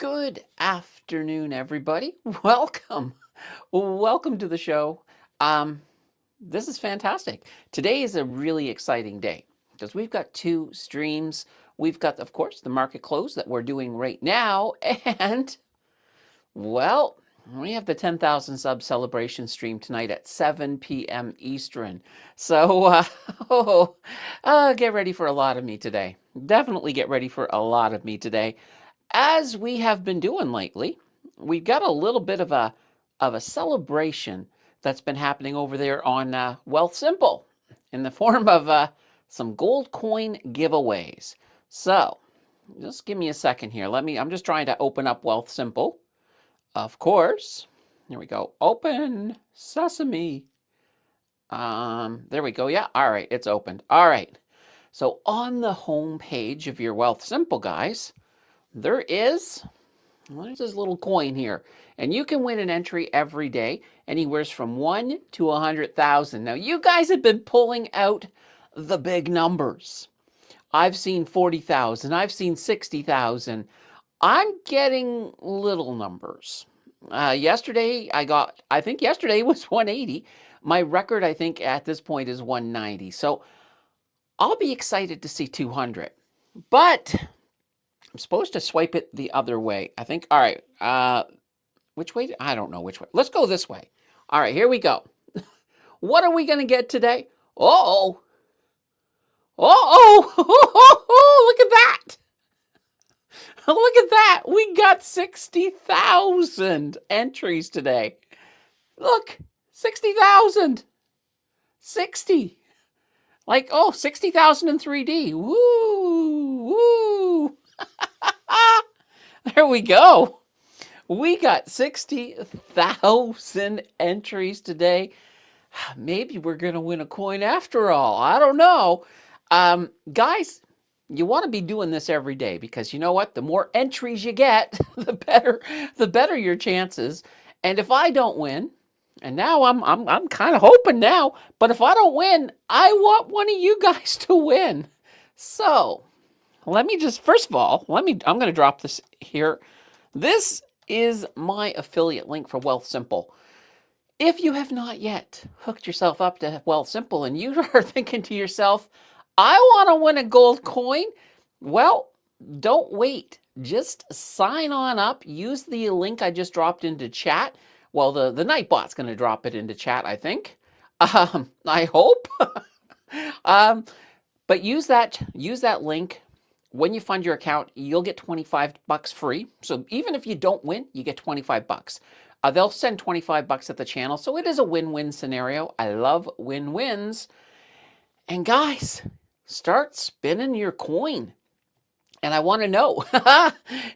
Good afternoon, everybody. Welcome. Welcome to the show. This is fantastic. Today is a really exciting day because we've got two streams. We've got, of course, the market close that we're doing right now. And, well, we have the 10,000 sub celebration stream tonight at 7 p.m. Eastern. So, get ready for a lot of me today. Definitely get ready for a lot of me today. As we have been doing lately, we've got a little bit of a celebration that's been happening over there on Wealthsimple in the form of some gold coin giveaways. So just give me a second here. I'm just trying to open up Wealthsimple. Of course. Here we go. Open Sesame. There we go. Yeah. All right. It's opened. All right. So on the home page of your Wealthsimple, guys, there's this little coin here, and you can win an entry every day, anywhere from 1 to 100,000. Now, you guys have been pulling out the big numbers. I've seen 40,000. I've seen 60,000. I'm getting little numbers. Yesterday, I think yesterday was 180. My record, I think, at this point is 190. So I'll be excited to see 200. But I'm supposed to swipe it the other way, I think. All right. Which way? I don't know which way. Let's go this way. All right, here we go. What are we going to get today? Uh-oh. Uh-oh. Look at that. Look at that. We got 60,000 entries today. Look, 60,000. 60. Like, 60,000 in 3D. Woo, woo. There we go. We got 60,000 entries today. Maybe we're going to win a coin after all. I don't know. Guys, you want to be doing this every day because you know what? The more entries you get, the better your chances. And if I don't win, and now I'm kind of hoping now, but if I don't win, I want one of you guys to win. So, let me just, first of all, I'm going to drop this here. This is my affiliate link for Wealthsimple. If you have not yet hooked yourself up to Wealthsimple and you are thinking to yourself, I want to win a gold coin, well, don't wait. Just sign on up. Use the link I just dropped into chat. Well, the Nightbot's going to drop it into chat, I think. I hope. But use that link. When you fund your account, you'll get 25 bucks free. So even if you don't win, you get 25 bucks. They'll send 25 bucks at the channel. So it is a win-win scenario. I love win-wins. And guys, start spinning your coin. And I want to know,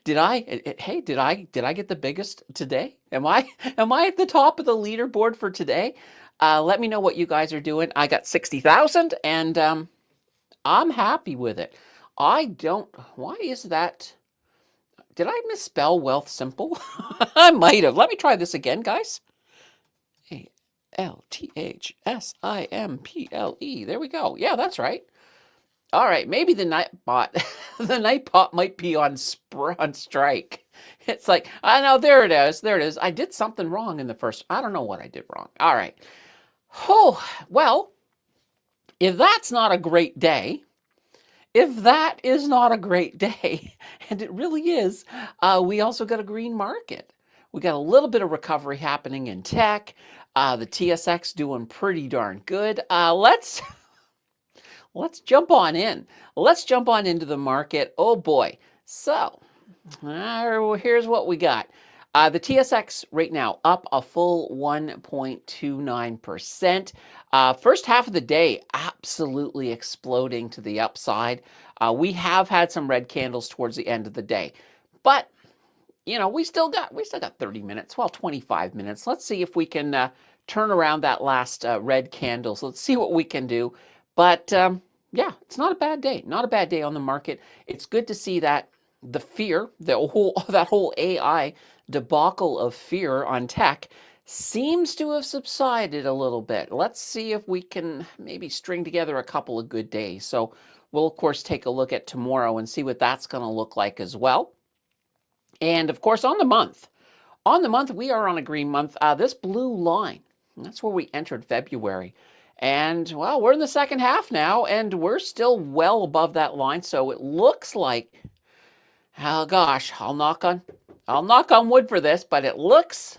did I get the biggest today? Am I at the top of the leaderboard for today? Let me know what you guys are doing. I got 60,000 and I'm happy with it. Why is that? Did I misspell Wealthsimple? I might have. Let me try this again, guys. Althssimple. There we go. Yeah, that's right. All right, maybe the Nightbot might be on strike. It's like, I know, there it is. I did something wrong in the first. I don't know what I did wrong. All right. Oh, well, if that's not a great day, if that is not a great day, and it really is, we also got a green market. We got a little bit of recovery happening in tech. The TSX doing pretty darn good. Let's jump on in. Let's jump on into the market. Oh boy. So here's what we got. The TSX right now up a full 1.29%. First half of the day, absolutely exploding to the upside. We have had some red candles towards the end of the day, but you know, we still got 30 minutes, well, 25 minutes. Let's see if we can turn around that last red candle. So let's see what we can do. But yeah, it's not a bad day. Not a bad day on the market. It's good to see that the fear, that whole AI debacle of fear on tech seems to have subsided a little bit. Let's see if we can maybe string together a couple of good days. So we'll, of course, take a look at tomorrow and see what that's going to look like as well. And of course, on the month, we are on a green month. This blue line, that's where we entered February. And well, we're in the second half now, and we're still well above that line. So it looks like, oh gosh, I'll knock on wood for this, but it looks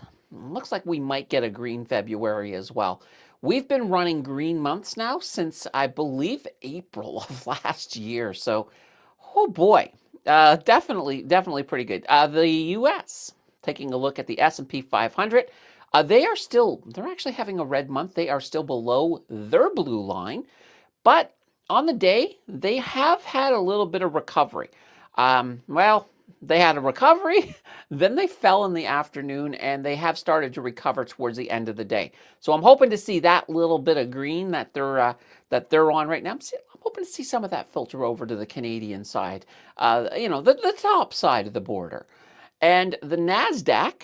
like we might get a green February as well. We've been running green months now since I believe April of last year. So, oh boy, definitely pretty good. The U.S. Taking a look at the S&P 500, they're actually having a red month. They are still below their blue line, but on the day, they have had a little bit of recovery. Well, they had a recovery, then they fell in the afternoon, and they have started to recover towards the end of the day. So I'm hoping to see that little bit of green that they're on right now. I'm hoping to see some of that filter over to the Canadian side, the top side of the border. And the NASDAQ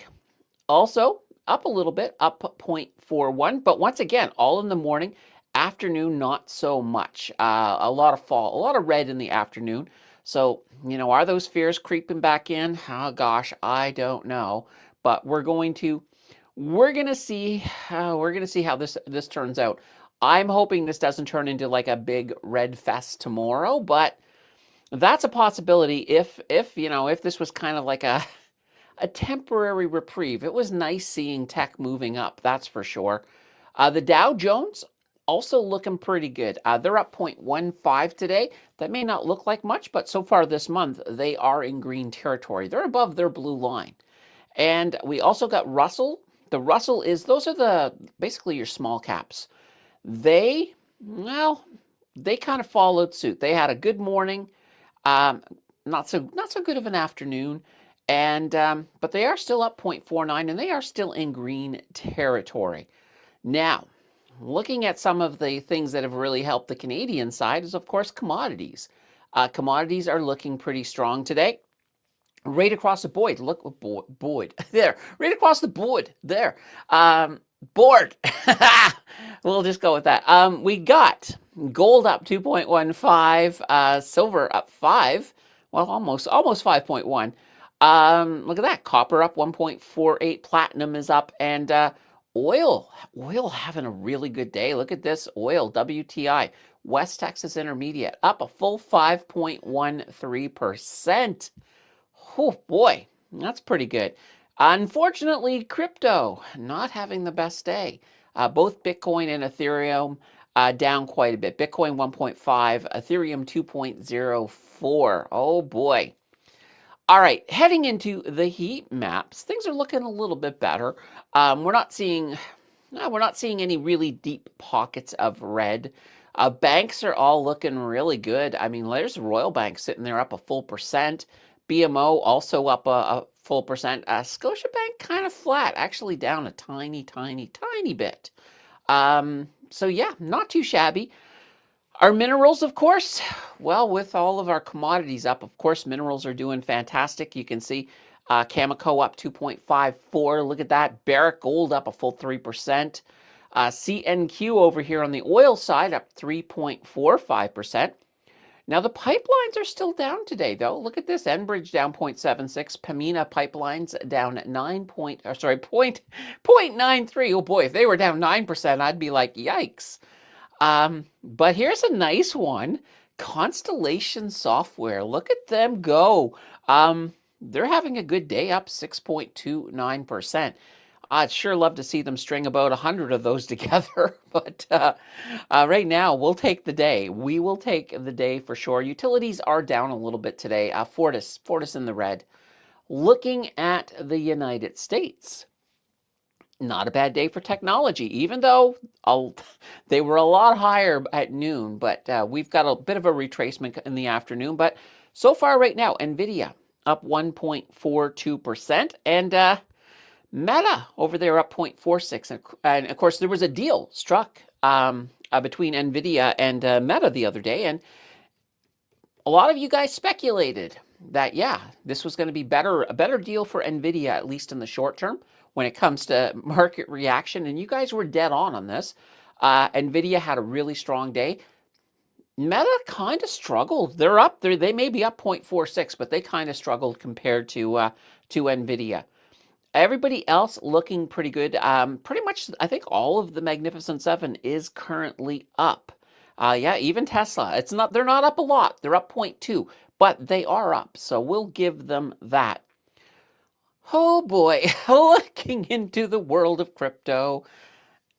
also up a little bit, up 0.41, but once again, all in the morning. Afternoon, not so much. A lot of red in the afternoon. So, are those fears creeping back in? Oh gosh, I don't know. But we're going to see how this turns out. I'm hoping this doesn't turn into like a big red fest tomorrow, but that's a possibility if this was kind of like a temporary reprieve. It was nice seeing tech moving up, that's for sure. The Dow Jones also looking pretty good. They're up 0.15 today. That may not look like much, but so far this month, they are in green territory. They're above their blue line. And we also got Russell. The Russell those are basically your small caps. They kind of followed suit. They had a good morning, not so good of an afternoon, and but they are still up 0.49, and they are still in green territory. Now, looking at some of the things that have really helped the Canadian side is, of course, commodities. Commodities are looking pretty strong today. Right across the board, look, board, there, right across the board, there. Board. We'll just go with that. We got gold up 2.15, silver up 5, well, almost 5.1. Look at that, copper up 1.48, platinum is up, and oil having a really good day. Look at this, oil, WTI, West Texas Intermediate, up a full 5.13%. Oh boy, that's pretty good. Unfortunately, crypto not having the best day. Both Bitcoin and Ethereum down quite a bit. Bitcoin 1.5, Ethereum 2.04. Oh boy. All right, heading into the heat maps, things are looking a little bit better. We're not seeing any really deep pockets of red. Banks are all looking really good. I mean, there's Royal Bank sitting there up a full percent. BMO also up a full percent. Scotiabank kind of flat, actually down a tiny bit. So yeah, not too shabby. Our minerals, of course, well, with all of our commodities up, of course, minerals are doing fantastic. You can see Cameco up 2.54. Look at that. Barrick Gold up a full 3%. CNQ over here on the oil side up 3.45%. Now, the pipelines are still down today, though. Look at this. Enbridge down 0.76. Pamina Pipelines down 0.93. Oh, boy, if they were down 9%, I'd be like, yikes. But here's a nice one. Constellation Software. Look at them go. They're having a good day, up 6.29%. I'd sure love to see them string about 100 of those together, but right now we'll take the day. We will take the day for sure. Utilities are down a little bit today. Fortis in the red. Looking at the United States, not a bad day for technology, even though they were a lot higher at noon, but we've got a bit of a retracement in the afternoon. But so far right now, NVIDIA up 1.42%, and Meta over there up 0.46. And of course, there was a deal struck between NVIDIA and Meta the other day, and a lot of you guys speculated that, yeah, this was going to be a better deal for NVIDIA, at least in the short term, when it comes to market reaction, and you guys were dead on this. NVIDIA had a really strong day. Meta kind of struggled. They're up there. They may be up 0.46, but they kind of struggled compared to Nvidia. Everybody else looking pretty good. Pretty much, I think all of the Magnificent Seven is currently up. Yeah, even Tesla. It's not. They're not up a lot. They're up 0.2, but they are up. So we'll give them that. Oh boy, looking into the world of crypto,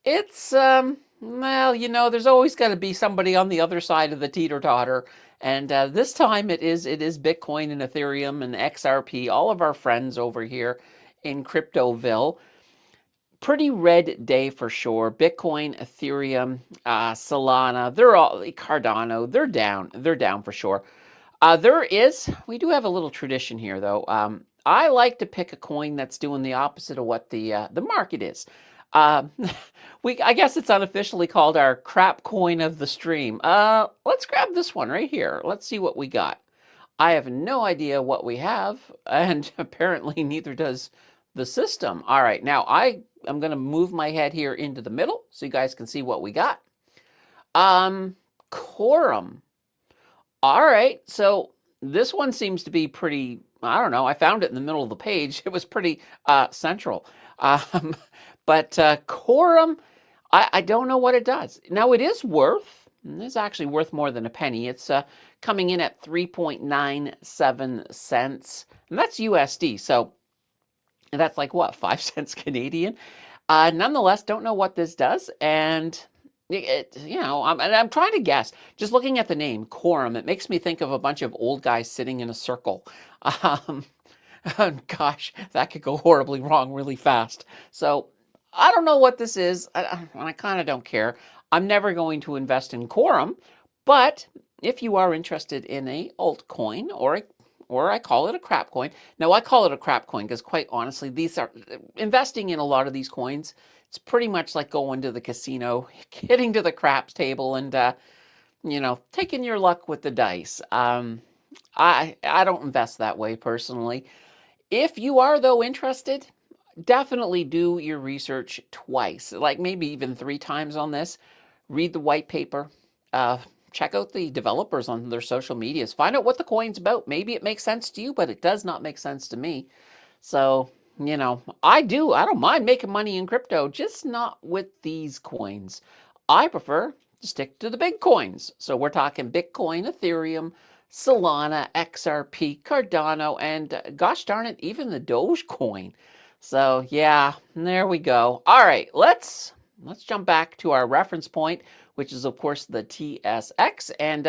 it's well, there's always got to be somebody on the other side of the teeter-totter, and this time it is Bitcoin and Ethereum and XRP, all of our friends over here in Cryptoville. Pretty red day for sure. Bitcoin, Ethereum, Solana, they're all Cardano, they're down. They're down for sure. We do have a little tradition here though. I like to pick a coin that's doing the opposite of what the market is. Uh, I guess it's unofficially called our crap coin of the stream. Let's grab this one right here. Let's see what we got. I have no idea what we have, and apparently neither does the system. All right, now I'm going to move my head here into the middle so you guys can see what we got. Quorum. All right, so this one seems to be pretty, I don't know, I found it in the middle of the page. It was pretty central. But Quorum, I don't know what it does. Now it is worth, it's actually worth more than a penny. It's coming in at 3.97 cents, and that's USD. So that's like what, 5 cents Canadian? Nonetheless, don't know what this does, and I'm trying to guess. Just looking at the name, Quorum, it makes me think of a bunch of old guys sitting in a circle. Gosh, that could go horribly wrong really fast. So I don't know what this is. I kind of don't care. I'm never going to invest in Quorum, but if you are interested in a altcoin or I call it a crap coin. Now I call it a crap coin because quite honestly, these are investing in a lot of these coins. It's pretty much like going to the casino, getting to the craps table and taking your luck with the dice. I don't invest that way personally. If you are though interested, definitely do your research twice, like maybe even 3 times on this. Read the white paper. Check out the developers on their social medias. Find out what the coin's about. Maybe it makes sense to you, but it does not make sense to me. So, I don't mind making money in crypto, just not with these coins. I prefer to stick to the big coins. So we're talking Bitcoin, Ethereum, Solana, XRP, Cardano, and gosh darn it, even the Dogecoin. So yeah, there we go. All right, let's jump back to our reference point, which is of course the TSX, and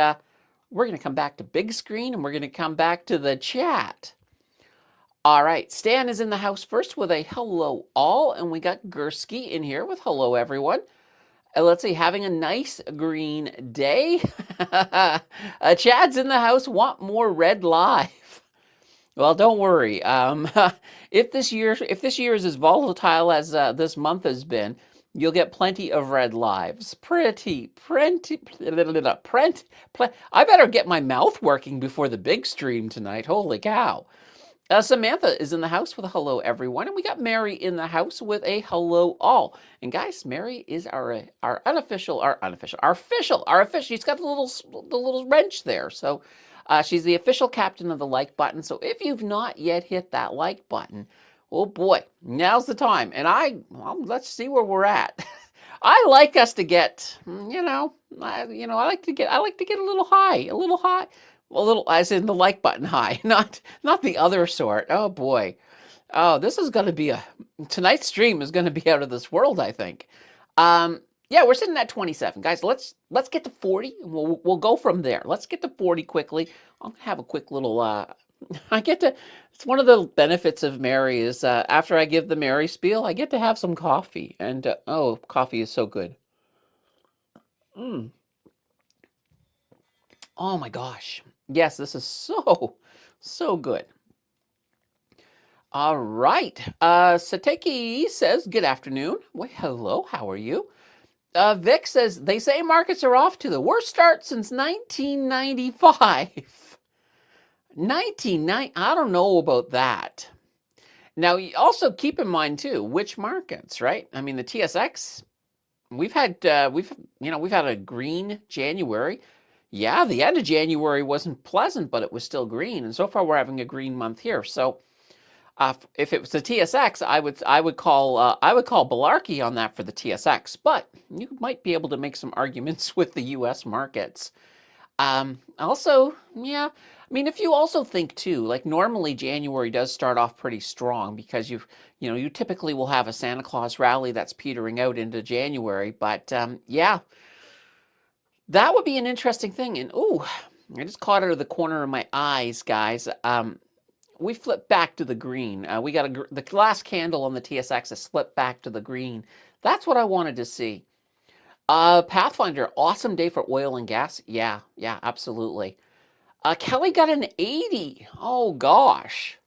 we're going to come back to big screen, and we're going to come back to the chat. All right, Stan is in the house first with a hello all, and we got Gursky in here with hello everyone. Let's see, having a nice green day. Chad's in the house, want more red live. Well, don't worry. If this year is as volatile as this month has been, you'll get plenty of red lives. I better get my mouth working before the big stream tonight. Holy cow. Samantha is in the house with a hello everyone, and we got Mary in the house with a hello all. And guys, Mary is our official. She's got the little wrench there, so she's the official captain of the like button. So if you've not yet hit that like button, oh boy, now's the time. And let's see where we're at. I like us to get, I like to get a little high. A little, as in the like button high, not the other sort. Oh boy. Oh, this is going to be tonight's stream is going to be out of this world, I think. Yeah, we're sitting at 27. Guys, let's get to 40. We'll go from there. Let's get to 40 quickly. I'll have a quick little, it's one of the benefits of Mary is after I give the Mary spiel, I get to have some coffee. And, coffee is so good. Oh my gosh. Yes, this is so good. All right. Sateki says, good afternoon. Well, hello, how are you? Vic says, they say markets are off to the worst start since 1995. I don't know about that. Now, also keep in mind too, which markets, right? I mean, the TSX, we've had a green January. Yeah, the end of January wasn't pleasant, but it was still green, and so far we're having a green month here. So if it was the TSX, I would call Balarkey on that for the TSX, but you might be able to make some arguments with the U.S. markets. Also, yeah, I mean, if you also think too, like normally January does start off pretty strong because you typically will have a Santa Claus rally that's petering out into January, but yeah, that would be an interesting thing. And oh, I just caught out of the corner of my eyes, guys. We flipped back to the green. We got the last candle on the TSX has slipped back to the green. That's what I wanted to see. Pathfinder, awesome day for oil and gas. Yeah, absolutely. Kelly got an 80. Oh gosh.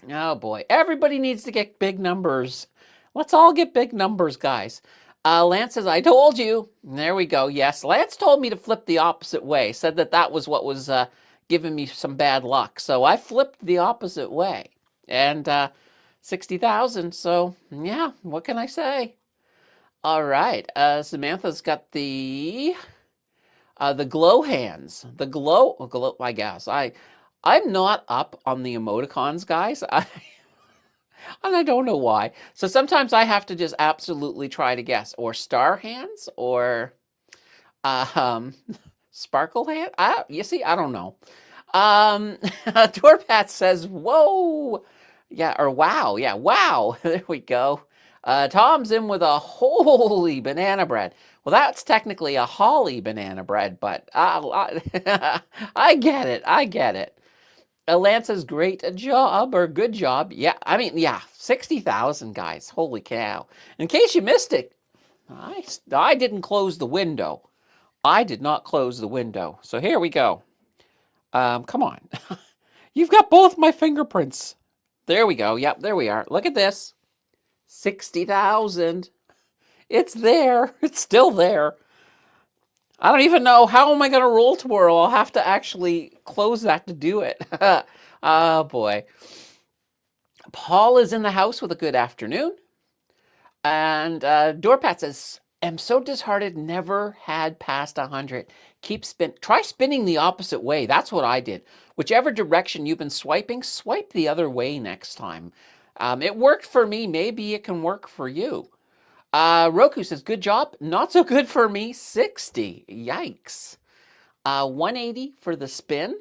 Oh boy. Everybody needs to get big numbers. Let's all get big numbers, guys. Lance says, I told you. There we go. Yes, Lance told me to flip the opposite way. Said that was what was giving me some bad luck. So I flipped the opposite way. And 60,000. So yeah, what can I say? All right. Samantha's got the glow hands. The glow, I guess. I'm not up on the emoticons, guys. And I don't know why. So sometimes I have to just absolutely try to guess. Or star hands or um, sparkle hand. You see, I don't know. Dorpat says, whoa. Yeah, or wow. Yeah, wow. There we go. Tom's in with a holy banana bread. Well, that's technically a holly banana bread, but I get it. I get it. Lance says, great job or good job. Yeah, I mean, yeah, 60,000, guys. Holy cow. In case you missed it, I didn't close the window. I did not close the window. So here we go. Come on. You've got both my fingerprints. There we go. Yep, there we are. Look at this. 60,000. It's there. It's still there. I don't even know. How am I going to roll tomorrow? I'll have to actually close that to do it. Oh, boy. Paul is in the house with a good afternoon. And Dorpat says, am so disheartened, never had past 100. Try spinning the opposite way. That's what I did. Whichever direction you've been swiping, swipe the other way next time. It worked for me. Maybe it can work for you. Roku says, good job. Not so good for me. 60. Yikes. 180 for the spin.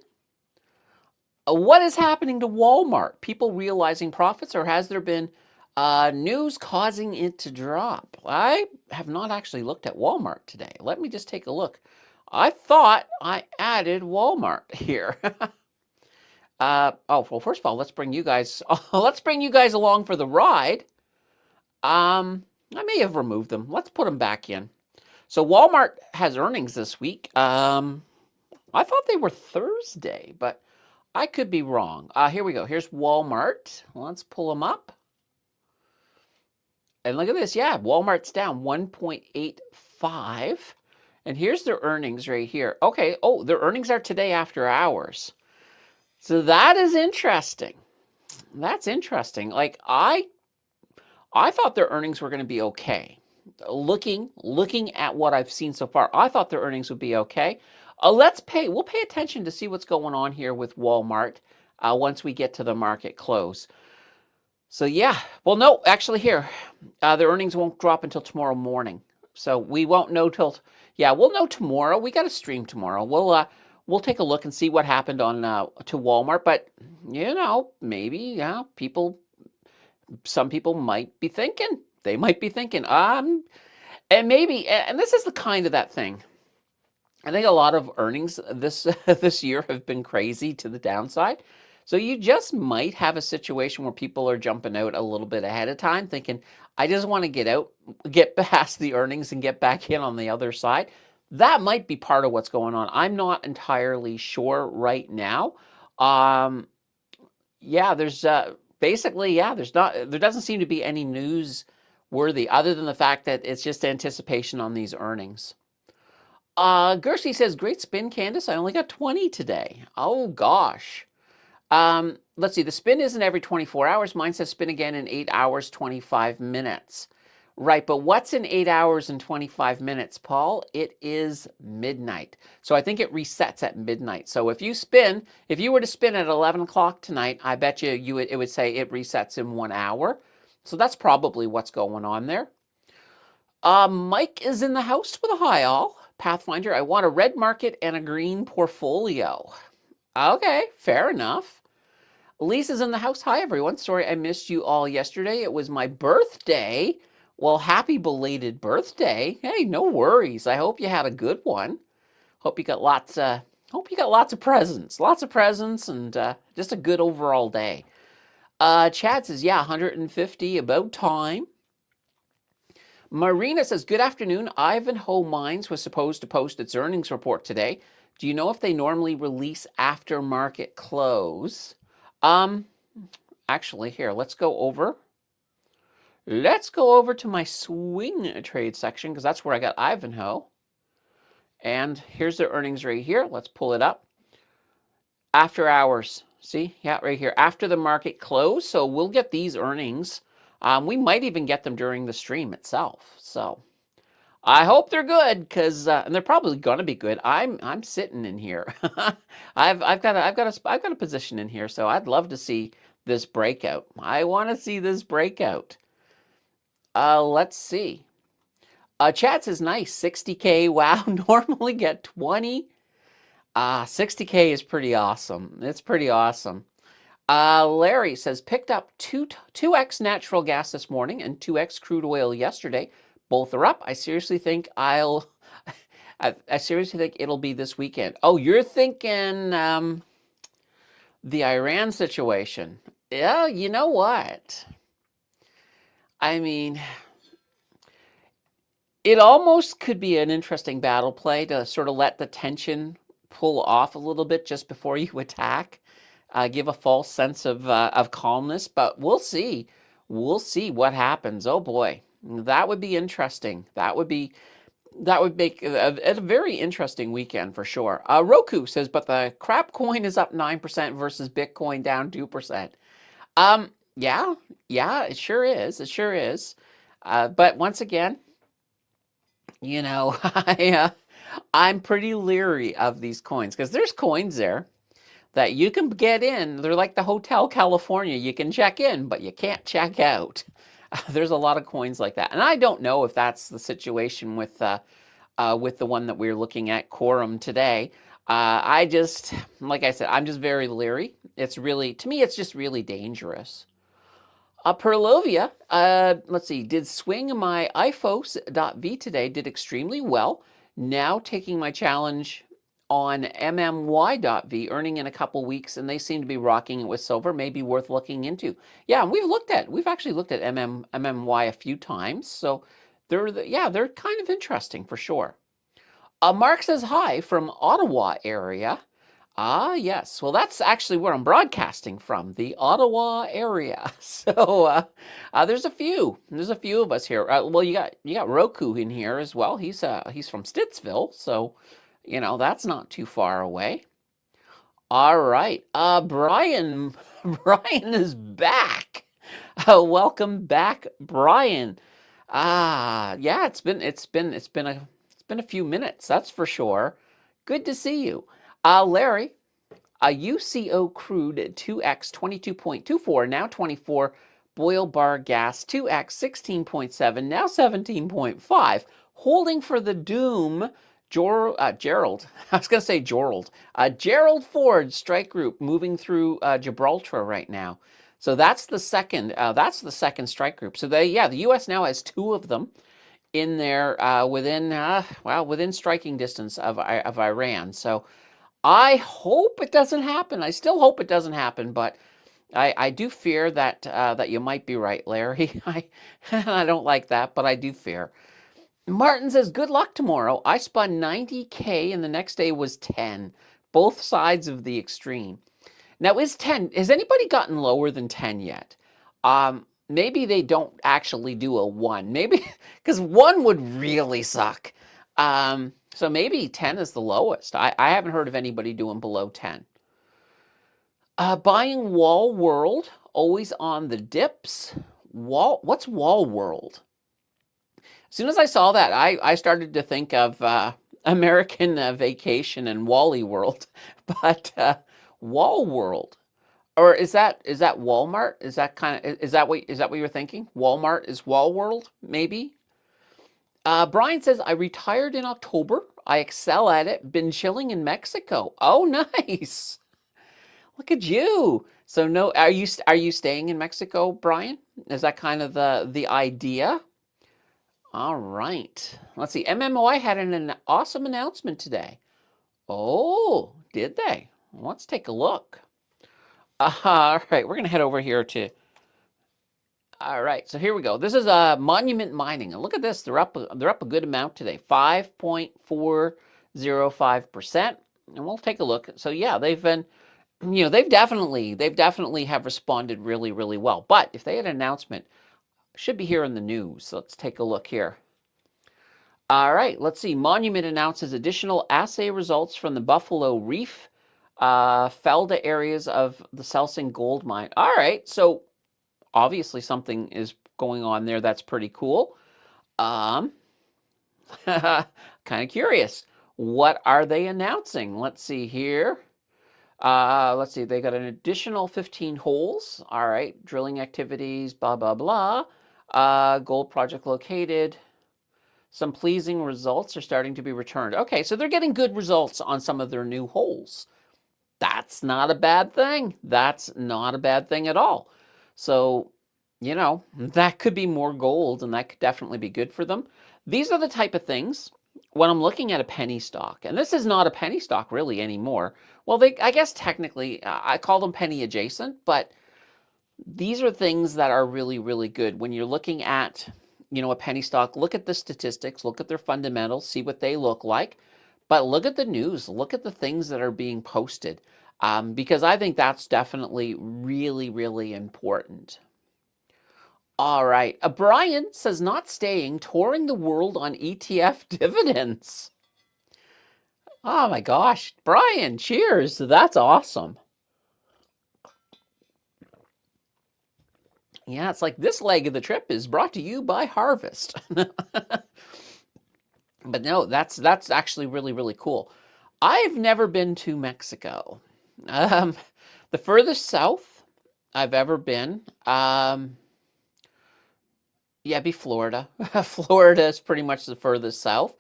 What is happening to Walmart? People realizing profits, or has there been news causing it to drop? I have not actually looked at Walmart today. Let me just take a look. I thought I added Walmart here. Well, first of all, let's bring you guys along for the ride. I may have removed them. Let's put them back in. So Walmart has earnings this week. I thought they were Thursday, but I could be wrong. Here we go. Here's Walmart. Let's pull them up. And look at this. Yeah, Walmart's down 1.85. And here's their earnings right here. Okay. Oh, their earnings are today after hours. So that is interesting. That's interesting. Like I thought their earnings were going to be okay. Looking at what I've seen so far, I thought their earnings would be okay. We'll pay attention to see what's going on here with Walmart once we get to the market close. So yeah, well, no, actually here, their earnings won't drop until tomorrow morning. So we won't know we'll know tomorrow. We got a stream tomorrow. We'll take a look and see what happened on to Walmart. But maybe some people might be thinking. They might be thinking, and this is the kind of that thing. I think a lot of earnings this year have been crazy to the downside. So you just might have a situation where people are jumping out a little bit ahead of time thinking, I just want to get past the earnings and get back in on the other side. That might be part of what's going on. I'm not entirely sure right now. There's there doesn't seem to be any news worthy other than the fact that it's just anticipation on these earnings. Gersie says, great spin, Candace. I only got 20 today. Oh, gosh. Let's see. The spin isn't every 24 hours. Mine says spin again in 8 hours, 25 minutes. Right, but what's in 8 hours and 25 minutes, Paul? It is midnight. So I think it resets at midnight. So if you were to spin at 11 o'clock tonight, I bet it would say it resets in 1 hour. So that's probably what's going on there. Mike is in the house with a hi all. Pathfinder, I want a red market and a green portfolio. Okay, fair enough. Lisa's in the house. Hi, everyone. Sorry I missed you all yesterday. It was my birthday. Well, happy belated birthday. Hey, no worries. I hope you had a good one. Hope you got lots of presents, and just a good overall day. Chad says, yeah, 150, about time. Marina says, good afternoon. Ivanhoe Mines was supposed to post its earnings report today. Do you know if they normally release after market close? Actually, here, let's go over to my swing trade section, because that's where I got Ivanhoe. And here's the earnings right here. Let's pull it up. After hours. See? Yeah, right here. After the market close. So we'll get these earnings. We might even get them during the stream itself. So I hope they're good, because and they're probably going to be good. I'm sitting in here. I've got a position in here, so I'd love to see this breakout. I want to see this breakout. Let's see. Chat says nice, 60K. Wow, normally get 20. 60K is pretty awesome. It's pretty awesome. Larry says picked up 2x natural gas this morning and 2x crude oil yesterday. Both are up. I seriously think I seriously think it'll be this weekend. Oh, you're thinking the Iran situation. Yeah, you know what? I mean, it almost could be an interesting battle play to sort of let the tension pull off a little bit just before you attack. Give a false sense of calmness, but we'll see. We'll see what happens. Oh boy, that would be interesting. That would make a very interesting weekend for sure. Roku says, but the crap coin is up 9% versus Bitcoin down 2%. Yeah, it sure is. It sure is. But once again, you know, I'm pretty leery of these coins, because there's coins there that you can get in. They're like the Hotel California. You can check in, but you can't check out. There's a lot of coins like that. And I don't know if that's the situation with the one that we're looking at, Quorum, today. Like I said, I'm just very leery. It's really, to me, it's just really dangerous. Perlovia, let's see, did swing my ifos.v today, did extremely well. Now taking my challenge on mmy.v, earning in a couple weeks, and they seem to be rocking it with silver, maybe worth looking into. Yeah, we've actually looked at MMY a few times, so they're kind of interesting for sure. Mark says hi from Ottawa area. Yes. Well, that's actually where I'm broadcasting from, the Ottawa area. So there's a few of us here. Well, you got Roku in here as well. He's from Stittsville, so you know that's not too far away. All right. Brian Brian is back. Welcome back, Brian. Yeah, it's been a few minutes, that's for sure. Good to see you. Larry, a UCO crude 2X 22.24, now 24. Boil bar gas 2X 16.7, now 17.5. Holding for the doom. Gerald. I was going to say Gerald. Gerald Ford strike group moving through Gibraltar right now. So that's the second. That's the second strike group. So the U.S. now has two of them in there within striking distance of Iran. So I hope it doesn't happen. I still hope it doesn't happen, but I do fear that you might be right, Larry. I don't like that, but I do fear. Martin says, good luck tomorrow. I spun 90K and the next day was 10. Both sides of the extreme. Now, has anybody gotten lower than 10 yet? Maybe they don't actually do a 1. Maybe, because 1 would really suck. So maybe 10 is the lowest. I haven't heard of anybody doing below 10. Buying Wall World, always on the dips. What's Wall World? soon as I saw that, I started to think of American Vacation and Wally World, but Wall World, or is that Walmart? Is that is that what you're thinking? Walmart is Wall World, maybe? Brian says, I retired in October. I excel at it. Been chilling in Mexico. Oh, nice. Look at you. So no, are you staying in Mexico, Brian? Is that kind of the idea? All right. Let's see. MMOI had an awesome announcement today. Oh, did they? Let's take a look. All right, we're gonna head over here to. All right, so here we go. This is Monument Mining, and look at this. They're up a good amount today, 5.405%. And we'll take a look. So yeah, they've been, they've definitely have responded really, really well. But if they had an announcement, should be here in the news. So let's take a look here. All right, let's see. Monument announces additional assay results from the Buffalo Reef Felda areas of the Selsing gold mine. All right, so obviously something is going on there that's pretty cool. Kind of curious. What are they announcing? Let's see here. Let's see, they got an additional 15 holes. All right, drilling activities, blah, blah, blah. Gold project located. Some pleasing results are starting to be returned. Okay, so they're getting good results on some of their new holes. That's not a bad thing. That's not a bad thing at all. So, that could be more gold, and that could definitely be good for them. These are the type of things when I'm looking at a penny stock, and this is not a penny stock really anymore. Well, I guess technically I call them penny adjacent, but these are things that are really, really good when you're looking at, a penny stock. Look at the statistics, look at their fundamentals, see what they look like, but look at the news, look at the things that are being posted, because I think that's definitely really, really important. All right. Brian says, not staying, touring the world on ETF dividends. Oh my gosh. Brian, cheers. That's awesome. Yeah, it's like this leg of the trip is brought to you by Harvest. But no, that's actually really, really cool. I've never been to Mexico. The furthest south I've ever been, yeah, it'd be Florida. Florida is pretty much the furthest south.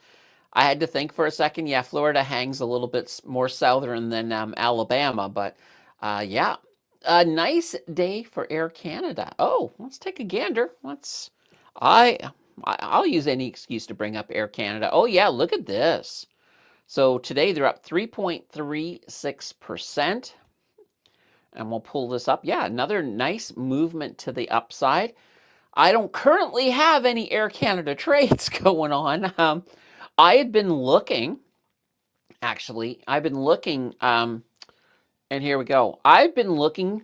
I had to think for a second. Yeah, Florida hangs a little bit more southern than Alabama, but yeah. A nice day for Air Canada. Oh, let's take a gander. I'll use any excuse to bring up Air Canada. Oh yeah, look at this. So today they're up 3.36%. And we'll pull this up. Yeah, another nice movement to the upside. I don't currently have any Air Canada trades going on. I had been looking, actually, and here we go. I've been looking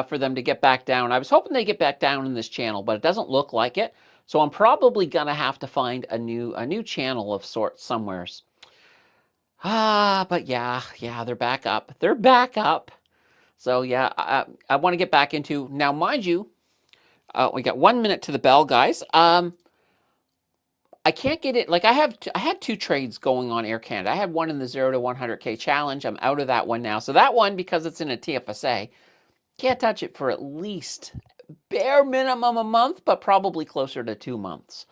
for them to get back down. I was hoping they get back down in this channel, but it doesn't look like it. So I'm probably gonna have to find a new channel of sorts somewheres. But yeah, they're back up. They're back up. So yeah, I want to get back into, now mind you, we got 1 minute to the bell, guys. I can't get it. Like I had two trades going on Air Canada. I had one in the 0 to 100K challenge. I'm out of that one now. So that one, because it's in a TFSA, can't touch it for at least bare minimum a month, but probably closer to 2 months.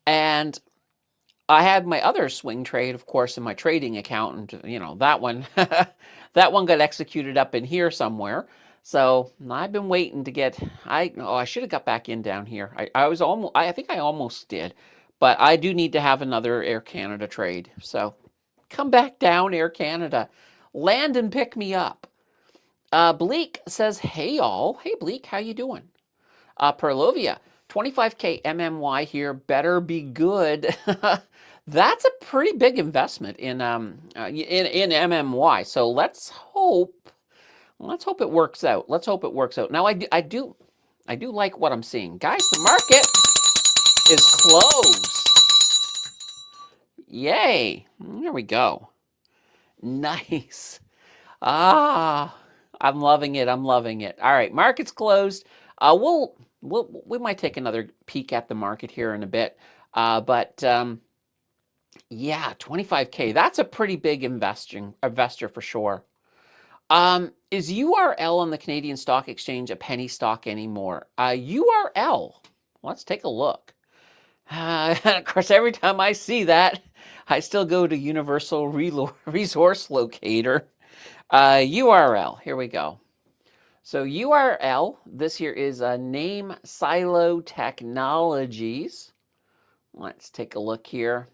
And I had my other swing trade, of course, in my trading account, and that one, that one got executed up in here somewhere. So I've been waiting to get. I should have got back in down here. I think I almost did. But I do need to have another Air Canada trade. So come back down, Air Canada. Land and pick me up. Bleak says, hey, y'all. Hey, Bleak, how you doing? Perlovia, 25K MMY here. Better be good. That's a pretty big investment in MMY. So let's hope it works out. Let's hope it works out. Now, I do like what I'm seeing. Guys, the market is closed. Yay. There we go. Nice. I'm loving it. I'm loving it. All right, market's closed. We might take another peek at the market here in a bit. But yeah, 25K. That's a pretty big investor for sure. Is URL on the Canadian Stock Exchange a penny stock anymore? URL. Let's take a look. Of course, every time I see that, I still go to Universal Resource Locator. URL. Here we go. So URL, this here is Name Silo Technologies. Let's take a look here.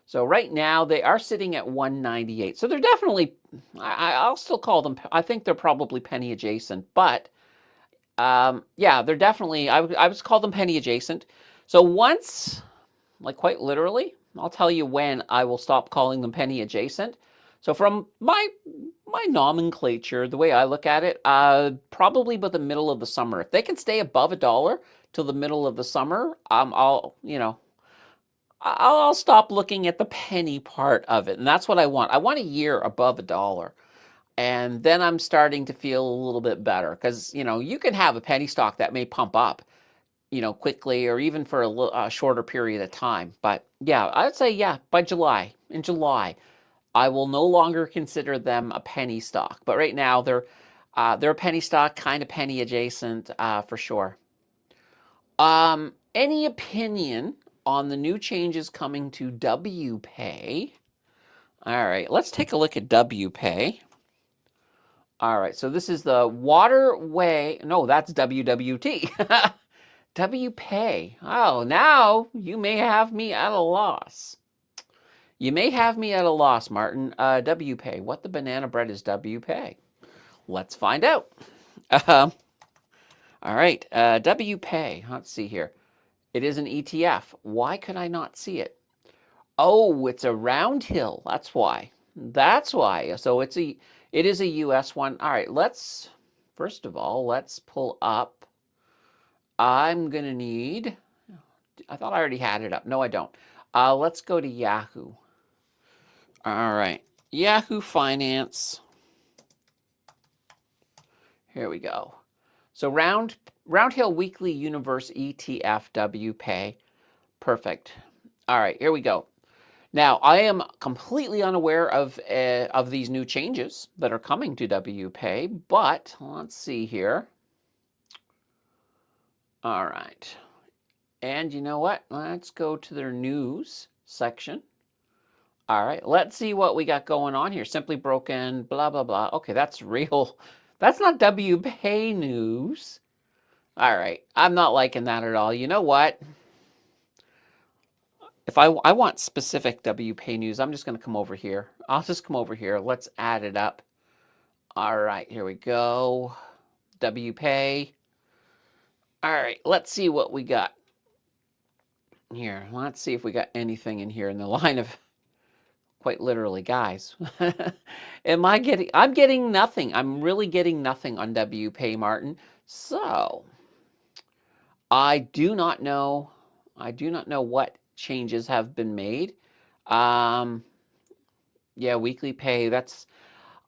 So right now they are sitting at 198. So they're definitely, I'll still call them, I think they're probably penny adjacent, but yeah, they're definitely, I would call them penny adjacent. So once, like quite literally, I'll tell you when I will stop calling them penny adjacent. So from my nomenclature, the way I look at it, probably by the middle of the summer. If they can stay above $1 till the middle of the summer, I'll stop looking at the penny part of it. And that's what I want. I want a year above $1. And then I'm starting to feel a little bit better because, you can have a penny stock that may pump up, quickly or even for a shorter period of time. But yeah, I'd say, yeah, by July, in July, I will no longer consider them a penny stock. But right now they're a penny stock, kind of penny adjacent for sure. Any opinion on the new changes coming to WPay? All right, let's take a look at WPay. All right, so this is the waterway. No, that's WWT. WPay. Oh, now you may have me at a loss. You may have me at a loss, Martin. WPay. What the banana bread is WPay? Let's find out. All right, WPay. Let's see here. It is an ETF. Why could I not see it? Oh, it's a round hill. That's why. That's why. So it is a US one. All right, first of all, let's pull up. I'm going to need, I thought I already had it up. No, I don't. Let's go to Yahoo. All right, Yahoo Finance. Here we go. So Round Hill Weekly Universe ETF WPay. Perfect. All right, here we go. Now, I am completely unaware of these new changes that are coming to WPay, but let's see here. All right. And you know what? Let's go to their news section. All right, let's see what we got going on here. Simply broken, blah, blah, blah. Okay, that's real. That's not WPay news. All right, I'm not liking that at all. You know what? If I want specific WPay news, I'm just going to come over here. I'll just come over here. Let's add it up. All right, here we go. WPay. All right, let's see what we got here. Let's see if we got anything in here in the line of, quite literally, guys. I'm getting nothing. I'm really getting nothing on WPay, Martin. So I do not know what changes have been made. Yeah, weekly pay.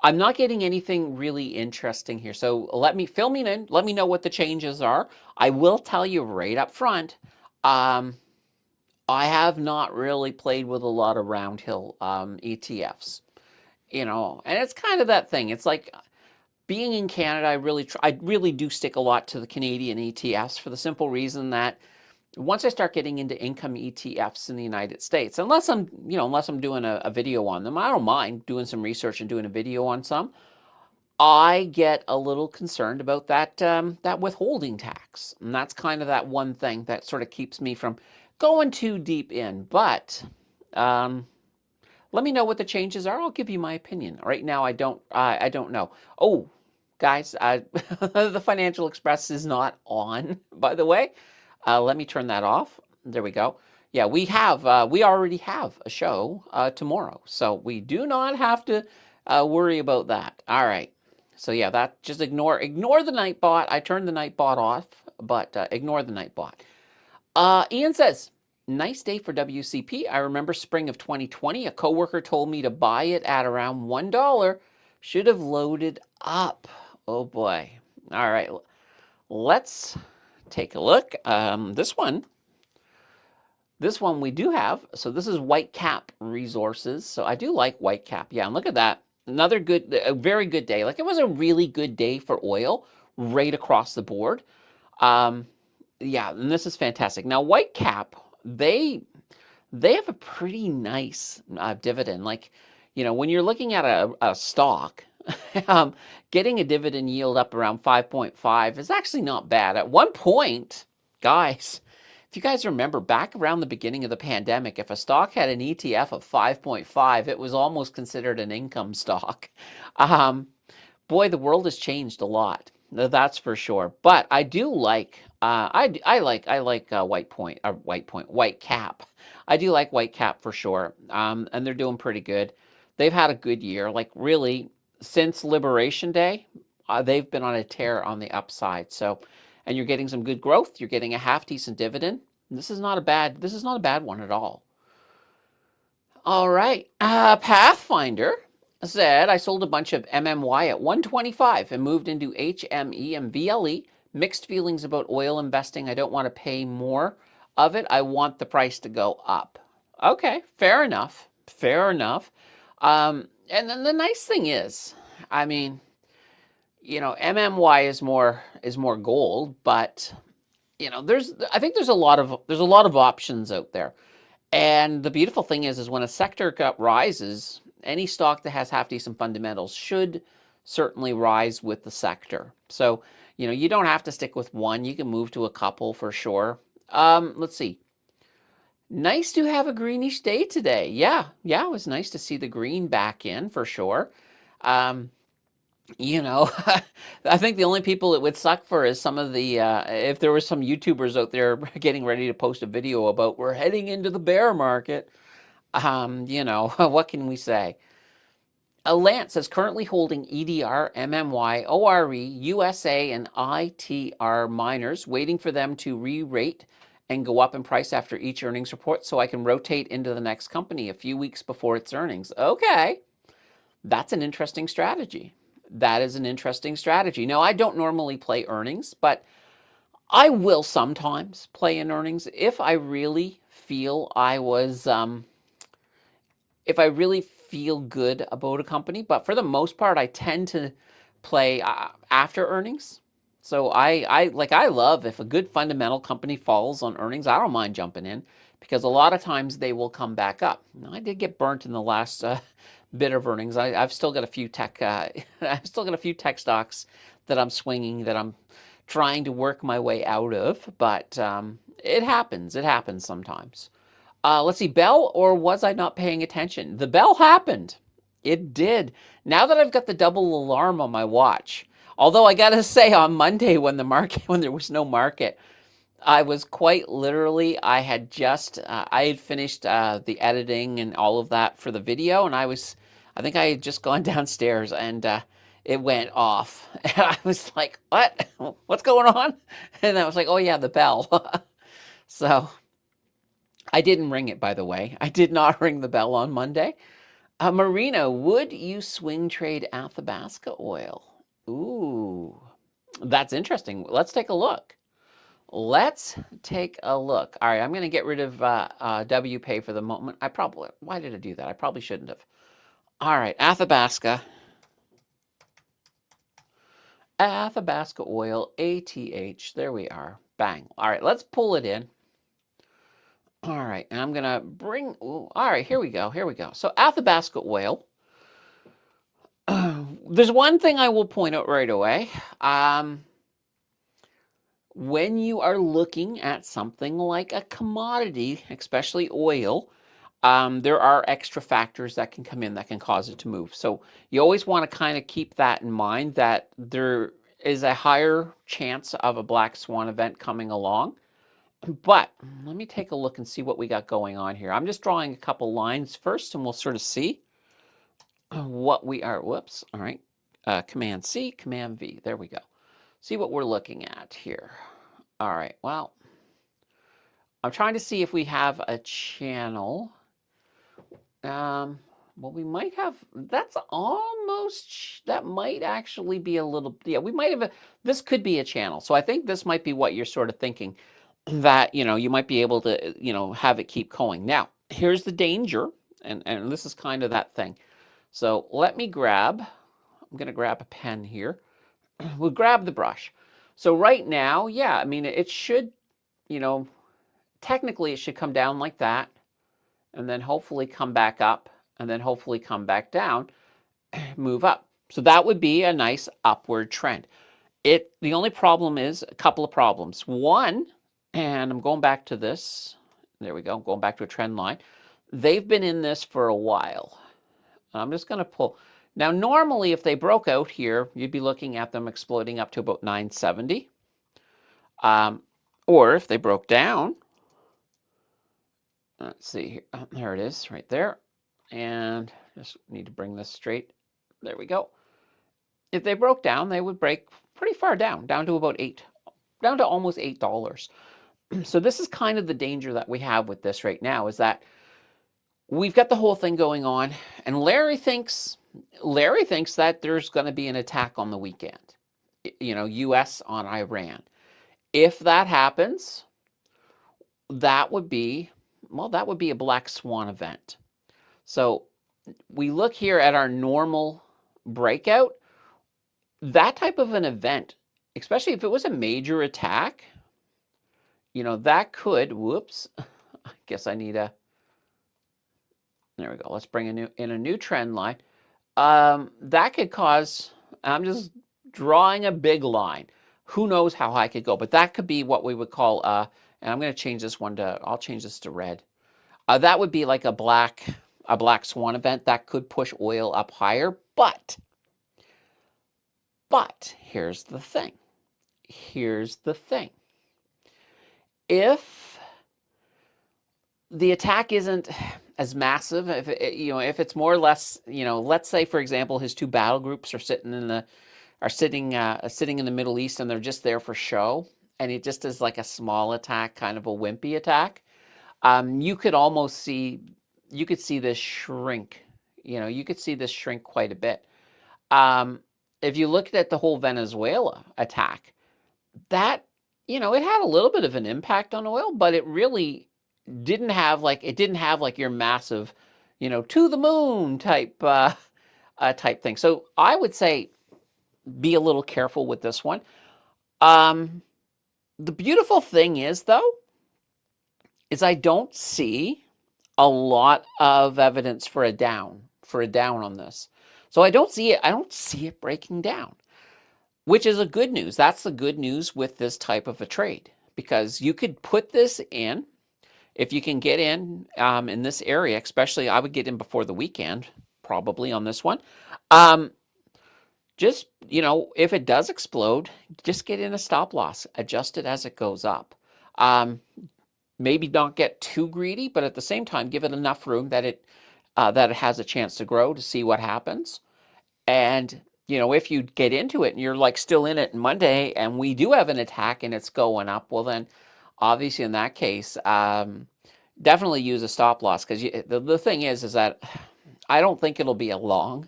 I'm not getting anything really interesting here. So fill me in. Let me know what the changes are. I will tell you right up front. I have not really played with a lot of round hill ETFs, and it's kind of that thing. It's like being in Canada, I really do stick a lot to the Canadian ETFs for the simple reason that once I start getting into income ETFs in the United States, unless I'm doing a video on them, I don't mind doing some research and doing a video on some. I get a little concerned about that withholding tax, and that's kind of that one thing that sort of keeps me from going too deep in. But let me know what the changes are. I'll give you my opinion. Right now, I don't know. Oh, guys, the Financial Express is not on, by the way. Let me turn that off. There we go. Yeah, we already have a show tomorrow, so we do not have to worry about that. All right. So yeah, that just ignore the Nightbot. I turned the Nightbot off, but ignore the Nightbot. Ian says, nice day for WCP. I remember spring of 2020. A coworker told me to buy it at around $1. Should have loaded up. Oh boy. All right. Let's take a look. This This one we do have. So this is Whitecap Resources. So I do like Whitecap. Yeah, and look at that. Another good, a very good day. Like it was a really good day for oil right across the board. Um, yeah, and this is fantastic. Now Whitecap, they have a pretty nice dividend. Like, when you're looking at a stock, um, getting a dividend yield up around 5.5 is actually not bad. At one point, guys, if you guys remember back around the beginning of the pandemic, if a stock had an ETF of 5.5, it was almost considered an income stock. Um, Boy, the world has changed a lot. That's for sure. But I do like I like White Cap. I do like White Cap for sure. And they're doing pretty good. They've had a good year. Like really, since Liberation Day, they've been on a tear on the upside. So, and you're getting some good growth. You're getting a half decent dividend. This is not a bad one at all. All right. Pathfinder said, I sold a bunch of MMY at 125 and moved into HME and VLE. Mixed feelings about oil investing. I don't want to pay more of it. I want the price to go up. Okay, fair enough. Fair enough. And then the nice thing is, I mean, MMY is more gold, but I think there's a lot of options out there. And the beautiful thing is when a sector rises, any stock that has half decent fundamentals should certainly rise with the sector. So, you don't have to stick with one. You can move to a couple for sure. Let's see. Nice to have a greenish day today. Yeah, it was nice to see the green back in for sure. I think the only people it would suck for is some of the, if there were some YouTubers out there getting ready to post a video about we're heading into the bear market. What can we say? Lance is currently holding EDR, MMY, ORE, USA, and ITR miners, waiting for them to re-rate and go up in price after each earnings report so I can rotate into the next company a few weeks before its earnings. Okay, that's an interesting strategy. That is an interesting strategy. Now, I don't normally play earnings, but I will sometimes play in earnings if I really feel if I really feel good about a company. But for the most part, I tend to play after earnings. So I love if a good fundamental company falls on earnings, I don't mind jumping in because a lot of times they will come back up. Now, I did get burnt in the last bit of earnings. I've still got a few tech I've still got a few tech stocks that I'm swinging that I'm trying to work my way out of, but it happens. It happens sometimes. Let's see, bell, or was I not paying attention? The bell happened. It did. Now that I've got the double alarm on my watch, although I gotta say on Monday when there was no market, I was quite literally, I had finished the editing and all of that for the video, and I think I had just gone downstairs and it went off. And I was like, what? What's going on? And I was like, oh yeah, the bell. So I didn't ring it, by the way. I did not ring the bell on Monday. Marina, would you swing trade Athabasca Oil? Ooh, that's interesting. Let's take a look. Let's take a look. All right, I'm going to get rid of WPay for the moment. Why did I do that? I probably shouldn't have. All right, Athabasca Oil, ATH. There we are. Bang. All right, let's pull it in. All right, and I'm going to all right, here we go. So Athabasca Oil. There's one thing I will point out right away. When you are looking at something like a commodity, especially oil, there are extra factors that can come in that can cause it to move. So you always want to kind of keep that in mind, that there is a higher chance of a black swan event coming along. But let me take a look and see what we got going on here. I'm just drawing a couple lines first, and we'll sort of see what we are. Whoops. All right. Command C, Command V. There we go. See what we're looking at here. All right. Well, I'm trying to see if we have a channel. Well, we might have. That might actually be a little. Yeah, we might have. This could be a channel. So I think this might be what you're sort of thinking. that, you might be able to, have it keep going. Now, here's the danger, and this is kind of that thing. So I'm going to grab a pen here. We'll grab the brush. So right now, yeah, I mean, it should, you know, technically it should come down like that, and then hopefully come back up, and then hopefully come back down, move up. So that would be a nice upward trend. The only problem is a couple of problems. One, and I'm going back to this. There we go. I'm going back to a trend line. They've been in this for a while. I'm just going to pull. Now, normally, if they broke out here, you'd be looking at them exploding up to about 970. Or if they broke down, let's see here. Oh, there it is, right there. And just need to bring this straight. There we go. If they broke down, they would break pretty far down to about down to almost $8. So this is kind of the danger that we have with this right now, is that we've got the whole thing going on, and Larry thinks that there's going to be an attack on the weekend. U.S. on Iran. If that happens, that would be a black swan event. So we look here at our normal breakout. That type of an event, especially if it was a major attack, that could, whoops, I guess I need there we go. Let's bring in a new trend line. That could cause, I'm just drawing a big line. Who knows how high it could go, but that could be what we would call, and I'm going to change this one I'll change this to red. That would be like a black swan event that could push oil up higher, but here's the thing. If the attack isn't as massive, if it's more or less, let's say for example his two battle groups are sitting in the Middle East, and they're just there for show, and it just is like a small attack, kind of a wimpy attack, you could see this shrink. You could see this shrink quite a bit. If you looked at the whole Venezuela attack, that, it had a little bit of an impact on oil, but it really didn't have your massive, to the moon type thing. So I would say be a little careful with this one. The beautiful thing is, though, is I don't see a lot of evidence for a down on this. So I don't see it breaking down, which is a good news. That's the good news with this type of a trade, because you could put this in, if you can get in this area, especially I would get in before the weekend, probably on this one. Just, if it does explode, just get in a stop loss, adjust it as it goes up. Maybe not get too greedy, but at the same time, give it enough room that it has a chance to grow, to see what happens. And, if you get into it and you're like still in it Monday, and we do have an attack and it's going up, well then, obviously in that case, definitely use a stop loss, because the thing is that I don't think it'll be a long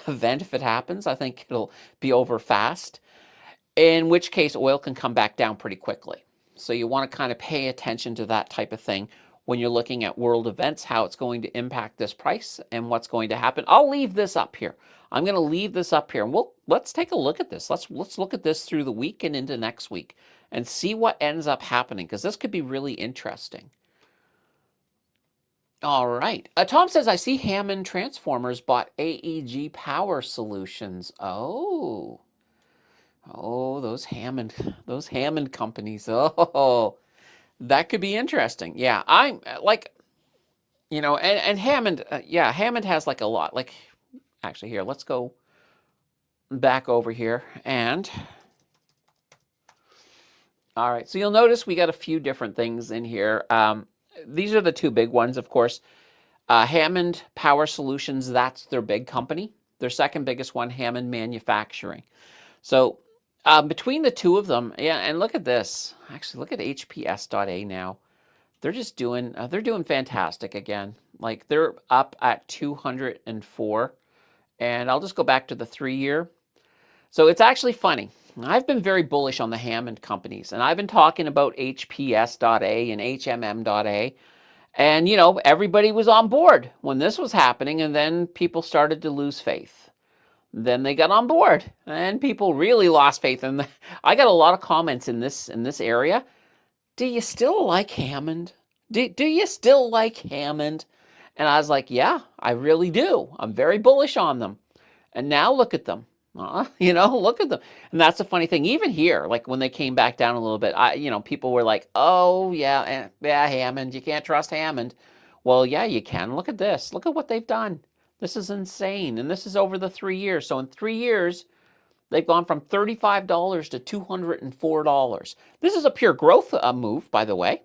event if it happens. I think it'll be over fast, in which case oil can come back down pretty quickly. So you want to kind of pay attention to that type of thing when you're looking at world events, how it's going to impact this price and what's going to happen. I'll leave this up here. I'm going to leave this up here, and let's take a look at this. Let's look at this through the week and into next week and see what ends up happening, because this could be really interesting. All right. Tom says, I see Hammond Transformers bought AEG Power Solutions. Oh, those Hammond companies. Oh, that could be interesting. Yeah, I'm like, and Hammond, Hammond has like a lot. Like, actually, here, let's go back over here. And, all right, so you'll notice we got a few different things in here. These are the two big ones, of course. Hammond Power Solutions, that's their big company. Their second biggest one, Hammond Manufacturing. So between the two of them, yeah, and look at this. Actually, look at HPS.A now. They're just doing, fantastic again. Like, they're up at 204. And I'll just go back to the 3-year. So it's actually funny. I've been very bullish on the Hammond companies, and I've been talking about HPS.A and HMM.A. And, everybody was on board when this was happening, and then people started to lose faith. Then they got on board, and people really lost faith. And I got a lot of comments in this area. Do you still like Hammond? Do you still like Hammond? And I was like, yeah, I really do. I'm very bullish on them. And now look at them. Look at them. And that's a funny thing. Even here, like when they came back down a little bit, people were like, oh, yeah, Hammond. You can't trust Hammond. Well, yeah, you can. Look at this. Look at what they've done. This is insane. And this is over the 3 years. So in 3 years, they've gone from $35 to $204. This is a pure growth move, by the way.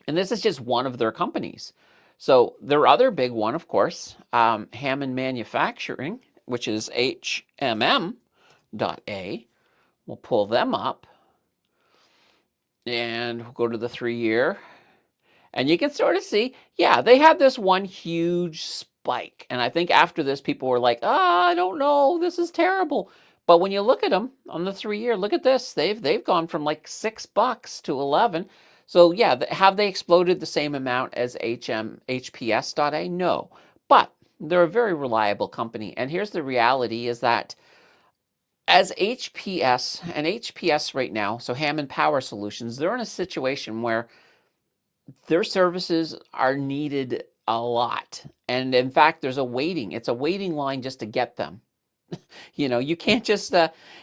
And this is just one of their companies. So their other big one, of course, Hammond Manufacturing, which is HMM.A. We'll pull them up. And we'll go to the 3 year. And you can sort of see, yeah, they had this one huge spike. And I think after this, people were like, I don't know, this is terrible. But when you look at them on the 3 year, look at this. They've gone from like $6 to 11. So yeah, have they exploded the same amount as HPS.A? No, but they're a very reliable company. And here's the reality is that as HPS right now, so Hammond Power Solutions, they're in a situation where their services are needed a lot. And in fact, it's a waiting line just to get them. You can't just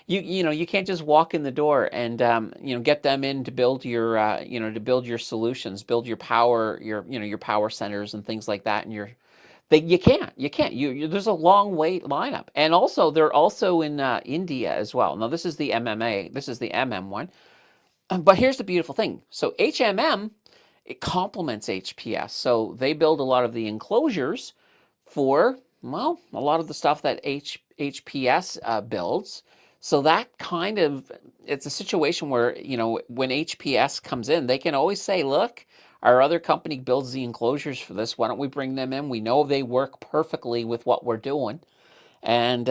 you can't just walk in the door and get them in to build your to build your solutions, build your power, your power centers and things like that. And you can't. There's a long wait lineup. And also they're also in India as well. Now this is the MMA. This is the MM one. But here's the beautiful thing. So HMM, it complements HPS. So they build a lot of the enclosures for, well, a lot of the stuff that HPS builds. So that it's a situation where, when HPS comes in, they can always say, look, our other company builds the enclosures for this. Why don't we bring them in? We know they work perfectly with what we're doing. And,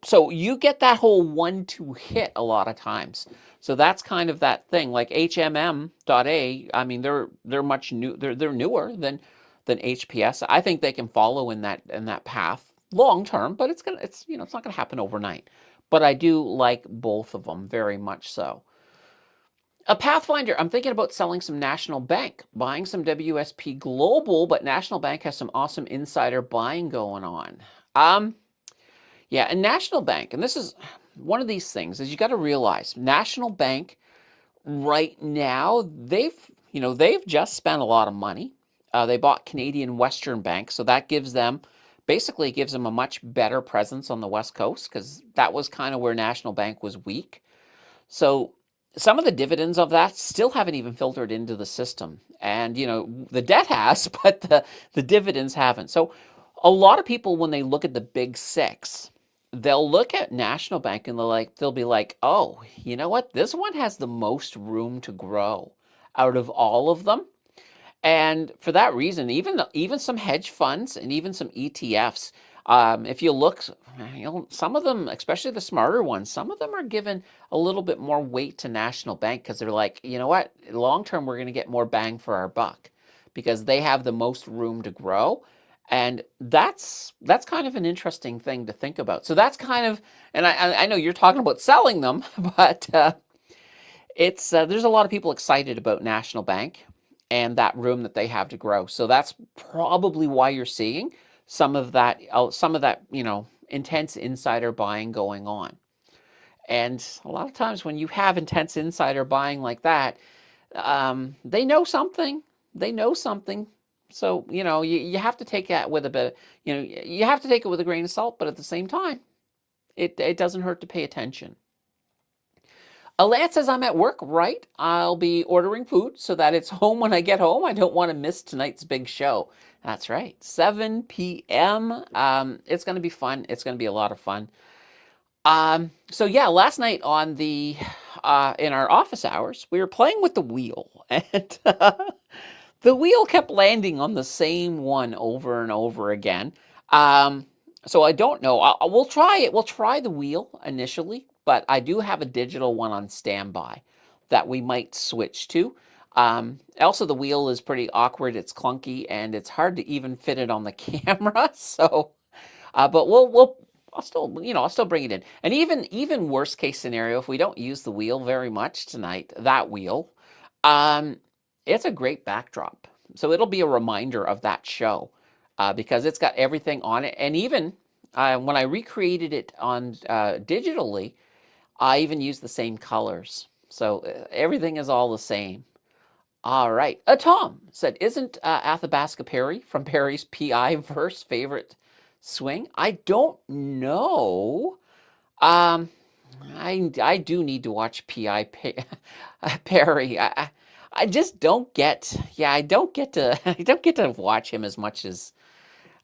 so you get that whole 1-2 hit a lot of times. So that's kind of that thing. Like HMM.A, I mean, they're much new. They're newer than HPS. I think they can follow in that path long term, but it's not gonna happen overnight. But I do like both of them very much so. A Pathfinder, I'm thinking about selling some National Bank, buying some WSP Global, but National Bank has some awesome insider buying going on. Yeah, and National Bank, and this is one of these things, is you got to realize National Bank right now, they've just spent a lot of money. They bought Canadian Western Bank, so that gives them a much better presence on the West Coast, because that was kind of where National Bank was weak. So some of the dividends of that still haven't even filtered into the system. And, the debt has, but the dividends haven't. So a lot of people, when they look at the big six, they'll look at National Bank and they'll be like, oh, you know what? This one has the most room to grow out of all of them. And for that reason, even some hedge funds and even some ETFs, if you look, some of them, especially the smarter ones, some of them are given a little bit more weight to National Bank because they're like, you know what? Long term, we're going to get more bang for our buck because they have the most room to grow. And that's kind of an interesting thing to think about. So that's kind of, and I know you're talking about selling them, but it's there's a lot of people excited about National Bank and that room that they have to grow. So that's probably why you're seeing some of that intense insider buying going on. And a lot of times when you have intense insider buying like that, they know something. They know something. So, you have to take that with a bit, you have to take it with a grain of salt, but at the same time, it doesn't hurt to pay attention. Lance says, I'm at work, right? I'll be ordering food so that it's home when I get home. I don't want to miss tonight's big show. That's right, 7 p.m. It's going to be fun. It's going to be a lot of fun. So yeah, last night on in our office hours, we were playing with the wheel, and the wheel kept landing on the same one over and over again. So I don't know. We'll try it. We'll try the wheel initially, but I do have a digital one on standby that we might switch to. Also, the wheel is pretty awkward. It's clunky, and it's hard to even fit it on the camera. So, but I'll still bring it in. And even worst case scenario, if we don't use the wheel very much tonight, that wheel, um, it's a great backdrop. So it'll be a reminder of that show, because it's got everything on it. And even when I recreated it on digitally, I even used the same colors. So everything is all the same. All right. Tom said, isn't Athabasca Perry from Perry's PI verse favorite swing? I don't know. Um, I do need to watch Perry. I just don't get. Yeah, I don't get to. I don't get to watch him as much as.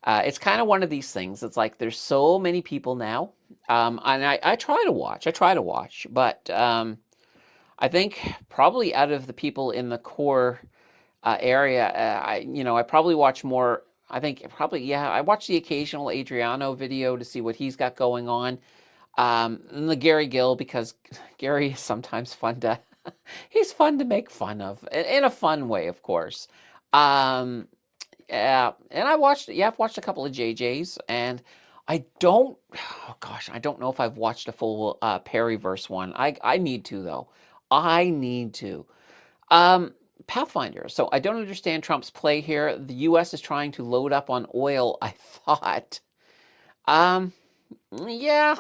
It's kind of one of these things. It's like there's so many people now, and I try to watch. I try to watch, but I think probably out of the people in the core area, I probably watch more. I think probably, yeah, I watch the occasional Adriano video to see what he's got going on. And the Gary Gill, because Gary is sometimes fun to, he's fun to make fun of in a fun way, of course. Yeah, and I've watched a couple of JJ's, and oh gosh, I don't know if I've watched a full Perryverse one. I need to though. I need to. Um, Pathfinder. So I don't understand Trump's play here. The U.S. is trying to load up on oil, I thought. Um, yeah,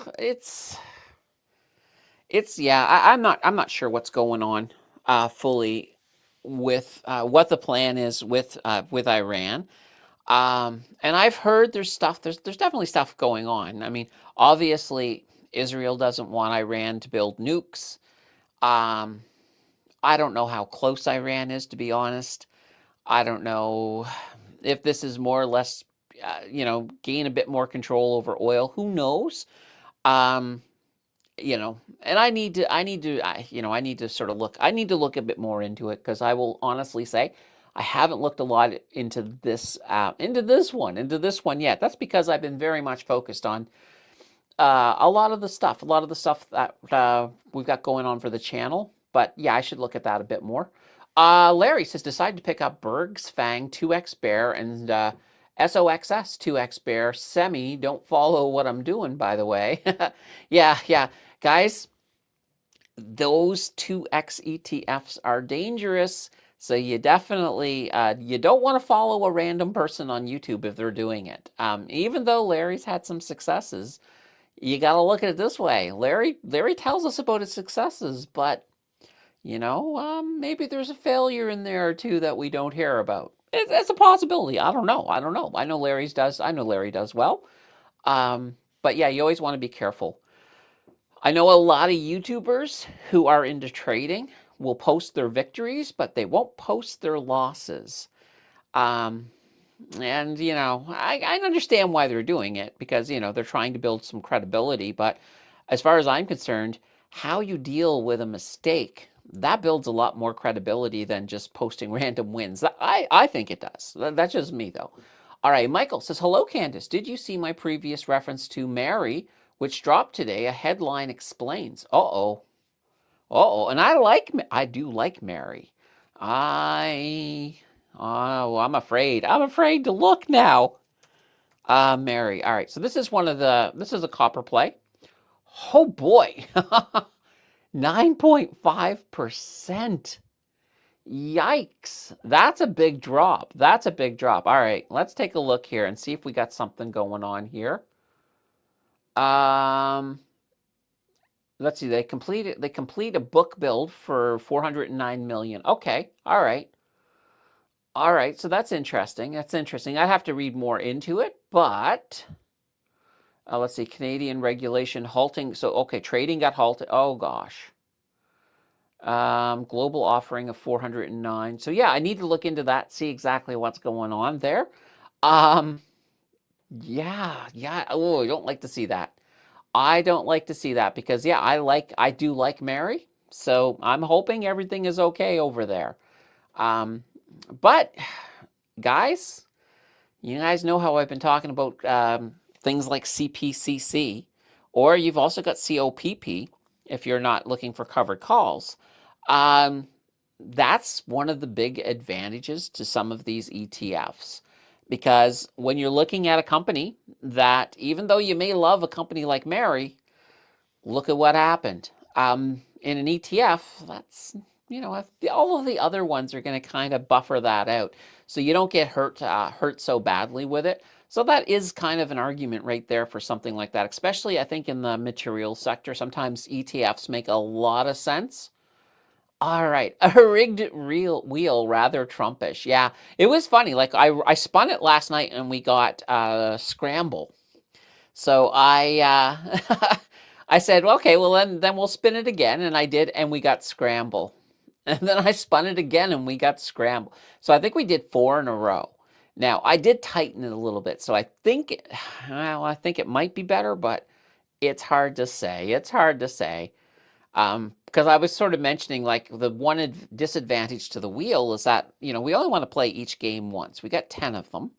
yeah. I'm not sure what's going on fully with what the plan is with Iran. And I've heard there's definitely stuff going on. I mean, obviously Israel doesn't want Iran to build nukes. Um, I don't know how close Iran is, to be honest. I don't know if this is more or less, gain a bit more control over oil. Who knows? Um, and I need to sort of look. I need to look a bit more into it, because I will honestly say I haven't looked a lot into this one yet. That's because I've been very much focused on a lot of the stuff that we've got going on for the channel. But yeah, I should look at that a bit more. Larry says, decide to pick up Berg's Fang 2X Bear and SOXS 2X Bear Semi. Don't follow what I'm doing, by the way. Yeah. Guys, those 2X ETFs are dangerous. So you definitely, you don't want to follow a random person on YouTube if they're doing it. Even though Larry's had some successes, you got to look at it this way. Larry tells us about his successes, but maybe there's a failure in there or two that we don't hear about. It's a possibility. I don't know. I know Larry does well. But yeah, you always want to be careful. I know a lot of YouTubers who are into trading will post their victories, but they won't post their losses. And I understand why they're doing it, because they're trying to build some credibility. But as far as I'm concerned, how you deal with a mistake, that builds a lot more credibility than just posting random wins. I think it does. That's just me, though. All right, Michael says, hello, Candace. Did you see my previous reference to Mary, which dropped today? A headline explains. Uh-oh. And I do like Mary. I'm afraid to look now. Mary. All right. So this is a copper play. Oh boy. 9.5%. Yikes. That's a big drop. All right. Let's take a look here and see if we got something going on here. Let's see. They complete a book build for 409 million. Okay. All right. So that's interesting. I have to read more into it, but let's see. Canadian regulation halting. So, okay, trading got halted. Oh, gosh. Global offering of 409. So, yeah, I need to look into that, see exactly what's going on there. Yeah. Oh, I don't like to see that. Because, yeah, I do like Mary. So I'm hoping everything is okay over there. But guys, you guys know how I've been talking about things like CPCC, or you've also got COPP. if you're not looking for covered calls. Um, that's one of the big advantages to some of these ETFs. Because when you're looking at a company that, even though you may love a company like Mary, look at what happened. In an ETF, that's, all of the other ones are going to kind of buffer that out, so you don't get hurt so badly with it. So that is kind of an argument right there for something like that, especially I think in the materials sector. Sometimes ETFs make a lot of sense. All right, a rigged real wheel, rather Trumpish. Yeah, it was funny. Like I spun it last night and we got scramble. So I said, okay, well then we'll spin it again, and I did, and we got scramble. And then I spun it again and we got scramble. So I think we did 4 in a row. Now, I did tighten it a little bit, so I think I think it might be better, but it's hard to say. It's hard to say. Because I was sort of mentioning, like, the one disadvantage to the wheel is that, we only want to play each game once. We got 10 of them.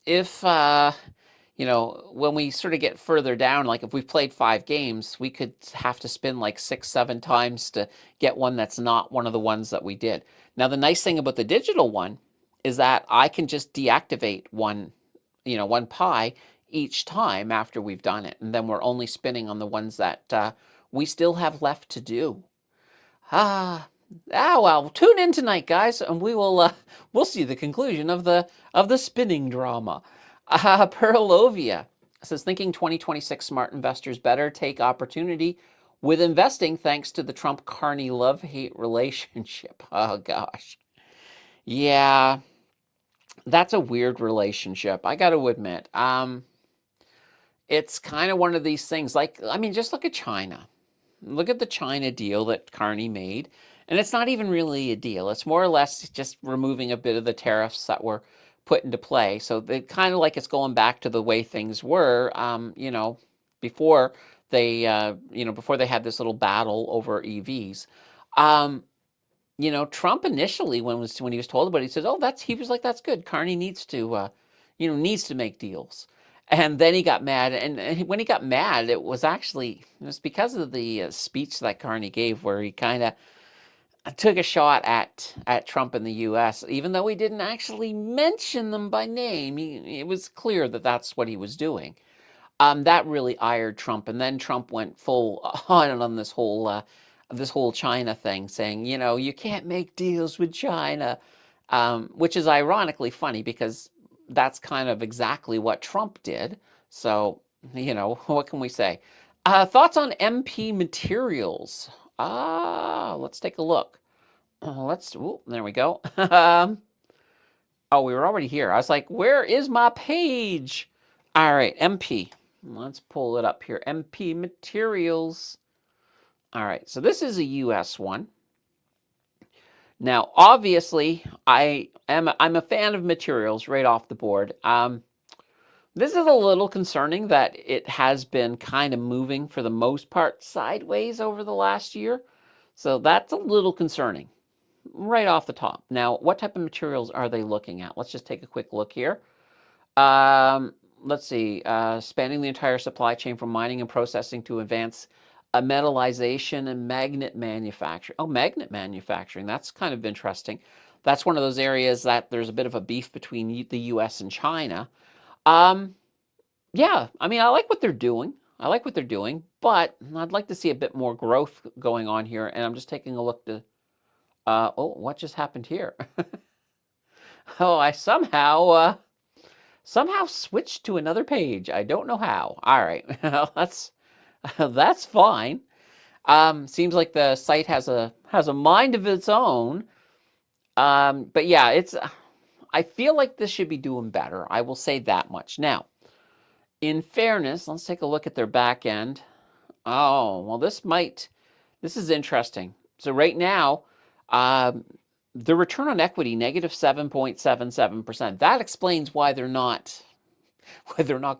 If when we sort of get further down, like if we played 5 games, we could have to spin like 6, 7 times to get one that's not one of the ones that we did. Now, the nice thing about the digital one is that I can just deactivate one pie each time after we've done it. And then we're only spinning on the ones that we still have left to do. Well, tune in tonight, guys, and we'll see the conclusion of the spinning drama. Perlovia says, thinking 2026 smart investors better take opportunity with investing thanks to the Trump-Carney love-hate relationship. Oh, gosh. Yeah, that's a weird relationship, I got to admit. It's kind of one of these things, like, just look at China. Look at the China deal that Carney made. And it's not even really a deal. It's more or less just removing a bit of the tariffs that were put into play. So they kind of like it's going back to the way things were, before before they had this little battle over EVs. Trump initially, when he was told about it, he says, he was like, that's good. Carney needs to make deals. And then he got mad, and when he got mad, it was because of the speech that Carney gave, where he kind of took a shot at Trump in the U.S., even though he didn't actually mention them by name. It was clear that that's what he was doing. That really ired Trump, and then Trump went full on this whole China thing, saying, you can't make deals with China, which is ironically funny because that's kind of exactly what Trump did. So, what can we say? Thoughts on MP Materials? Let's take a look. There we go. We were already here. I was like, where is my page? All right, MP. Let's pull it up here. MP Materials. All right, so this is a US one. Now, obviously, I'm a fan of materials right off the board. This is a little concerning that it has been kind of moving for the most part sideways over the last year. So that's a little concerning right off the top. Now, what type of materials are they looking at? Let's just take a quick look here. Let's see, spanning the entire supply chain from mining and processing to advance metallization and magnet manufacturing. Oh, magnet manufacturing, that's kind of interesting. That's one of those areas that there's a bit of a beef between the US and China. Yeah, I like what they're doing. But I'd like to see a bit more growth going on here. And I'm just taking a look to, what just happened here? I somehow switched to another page. I don't know how. All right, that's fine. Seems like the site has a mind of its own. But yeah, I feel like this should be doing better. I will say that much. Now, in fairness, let's take a look at their back end. Oh, well, this is interesting. So right now, the return on equity, negative 7.77%. That explains why they're not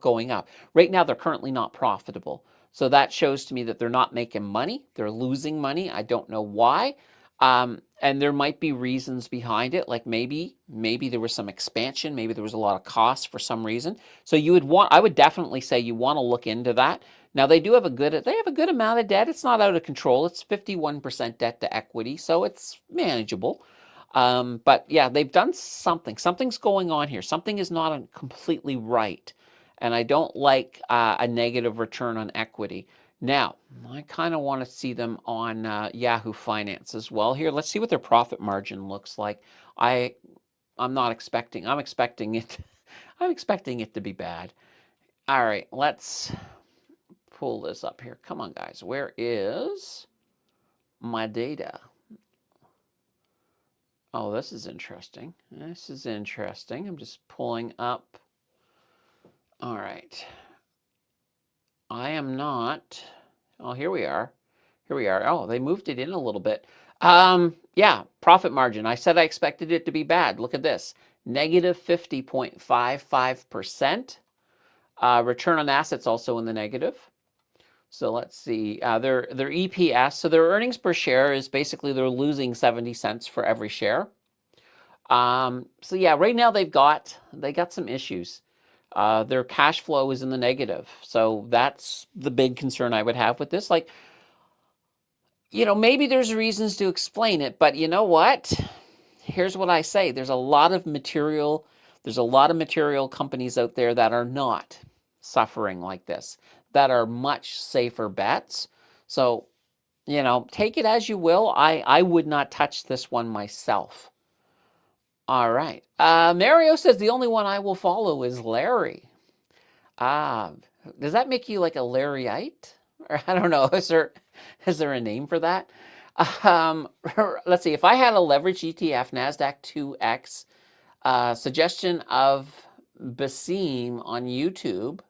going up. Right now, they're currently not profitable. So that shows to me that they're not making money. They're losing money. I don't know why. And there might be reasons behind it, like maybe there was some expansion, maybe there was a lot of costs for some reason. So I would definitely say you want to look into that. Now they have a good amount of debt. It's not out of control. It's 51% debt to equity, so it's manageable. But yeah, they've done something. Something's going on here. Something is not completely right. And I don't like a negative return on equity. Now, I kind of want to see them on Yahoo Finance as well. Here, let's see what their profit margin looks like. I'm not expecting. I'm expecting it. I'm expecting it to be bad. All right, let's pull this up here. Come on, guys. Where is my data? Oh, this is interesting. This is interesting. I'm just pulling up. All right. I am not. Oh, here we are. Here we are. Oh, they moved it in a little bit. Yeah, profit margin. I said I expected it to be bad. Look at this. Negative 50.55%. Return on assets also in the negative. So let's see. Their EPS, so their earnings per share is basically they're losing 70 cents for every share. So yeah, right now they got some issues. Their cash flow is in the negative. So that's the big concern I would have with this. Like, maybe there's reasons to explain it, but you know what? Here's what I say. There's a lot of material companies out there that are not suffering like this, that are much safer bets. So, take it as you will. I would not touch this one myself. All right. Mario says the only one I will follow is Larry. Does that make you like a Larryite? Or I don't know. Is there a name for that? Let's see. If I had a leverage ETF, NASDAQ 2X, suggestion of Basim on YouTube.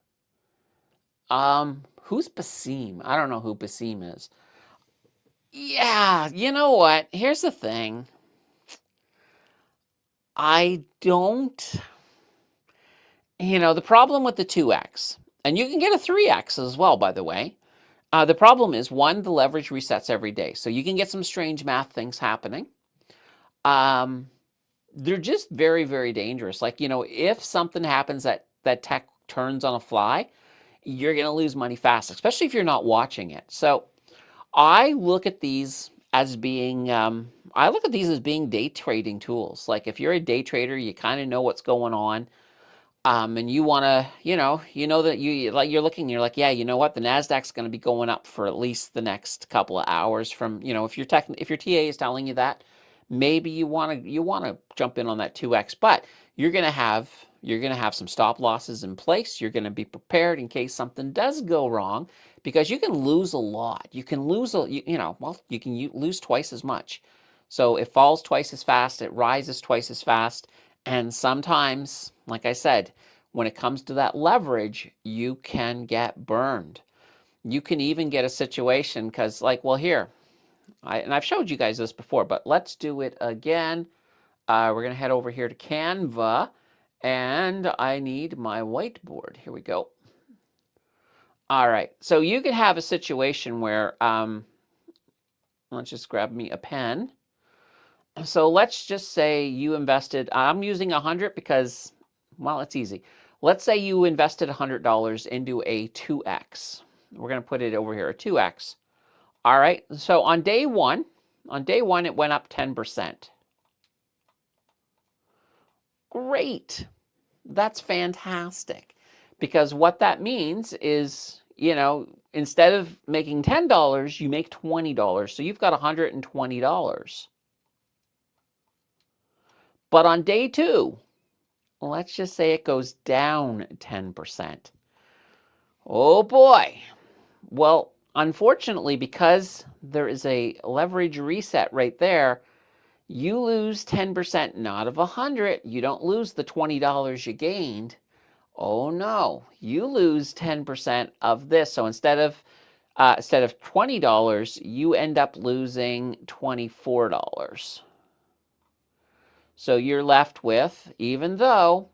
Who's Basim? I don't know who Basim is. Yeah, you know what? Here's the thing. I don't, the problem with the 2X, and you can get a 3X as well, by the way. The problem is, one, the leverage resets every day. So you can get some strange math things happening. They're just very, very dangerous. Like, if something happens that tech turns on a fly, you're going to lose money fast, especially if you're not watching it. So I look at these as being day trading tools. Like if you're a day trader, you kind of know what's going on. And you want to, that you're looking, you're like, yeah, you know what? The NASDAQ's going to be going up for at least the next couple of hours from, if your TA is telling you that, maybe you want to jump in on that 2X, but you're going to have some stop losses in place. You're going to be prepared in case something does go wrong, because you can lose a lot. You can lose you can lose twice as much. So it falls twice as fast, it rises twice as fast, and sometimes, like I said, when it comes to that leverage, you can get burned. You can even get a situation because, like, well, here, and I've showed you guys this before, but let's do it again. We're going to head over here to Canva, and I need my whiteboard. Here we go. All right, so you could have a situation where, let's just grab me a pen. So let's just say you invested, I'm using 100 because, well, it's easy. Let's say you invested $100 into a 2X. We're going to put it over here, a 2X. All right, so on day one, it went up 10%. Great. That's fantastic. Because what that means is, instead of making $10, you make $20. So you've got $120. But on day two, let's just say it goes down 10%. Oh boy. Well, unfortunately, because there is a leverage reset right there, you lose 10%, not of 100. You don't lose the $20 you gained. Oh no, you lose 10% of this. So instead of $20, you end up losing $24. So you're left with, even though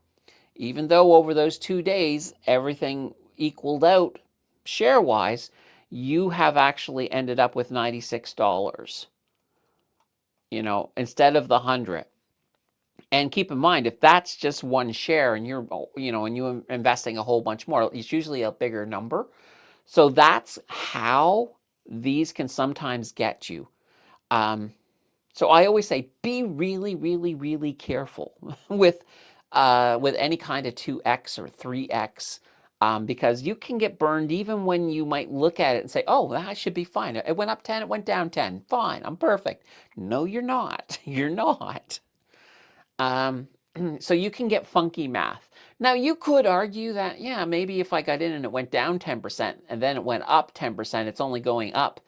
over those 2 days everything equaled out share-wise, you have actually ended up with $96, instead of the 100. And keep in mind, if that's just one share and you're investing a whole bunch more, it's usually a bigger number. So that's how these can sometimes get you. So I always say, be really, really, really careful with any kind of 2x or 3x, because you can get burned even when you might look at it and say, oh, that should be fine. It went up 10, it went down 10. Fine, I'm perfect. No, you're not. You're not. So you can get funky math. Now, you could argue that, yeah, maybe if I got in and it went down 10% and then it went up 10%, it's only going up.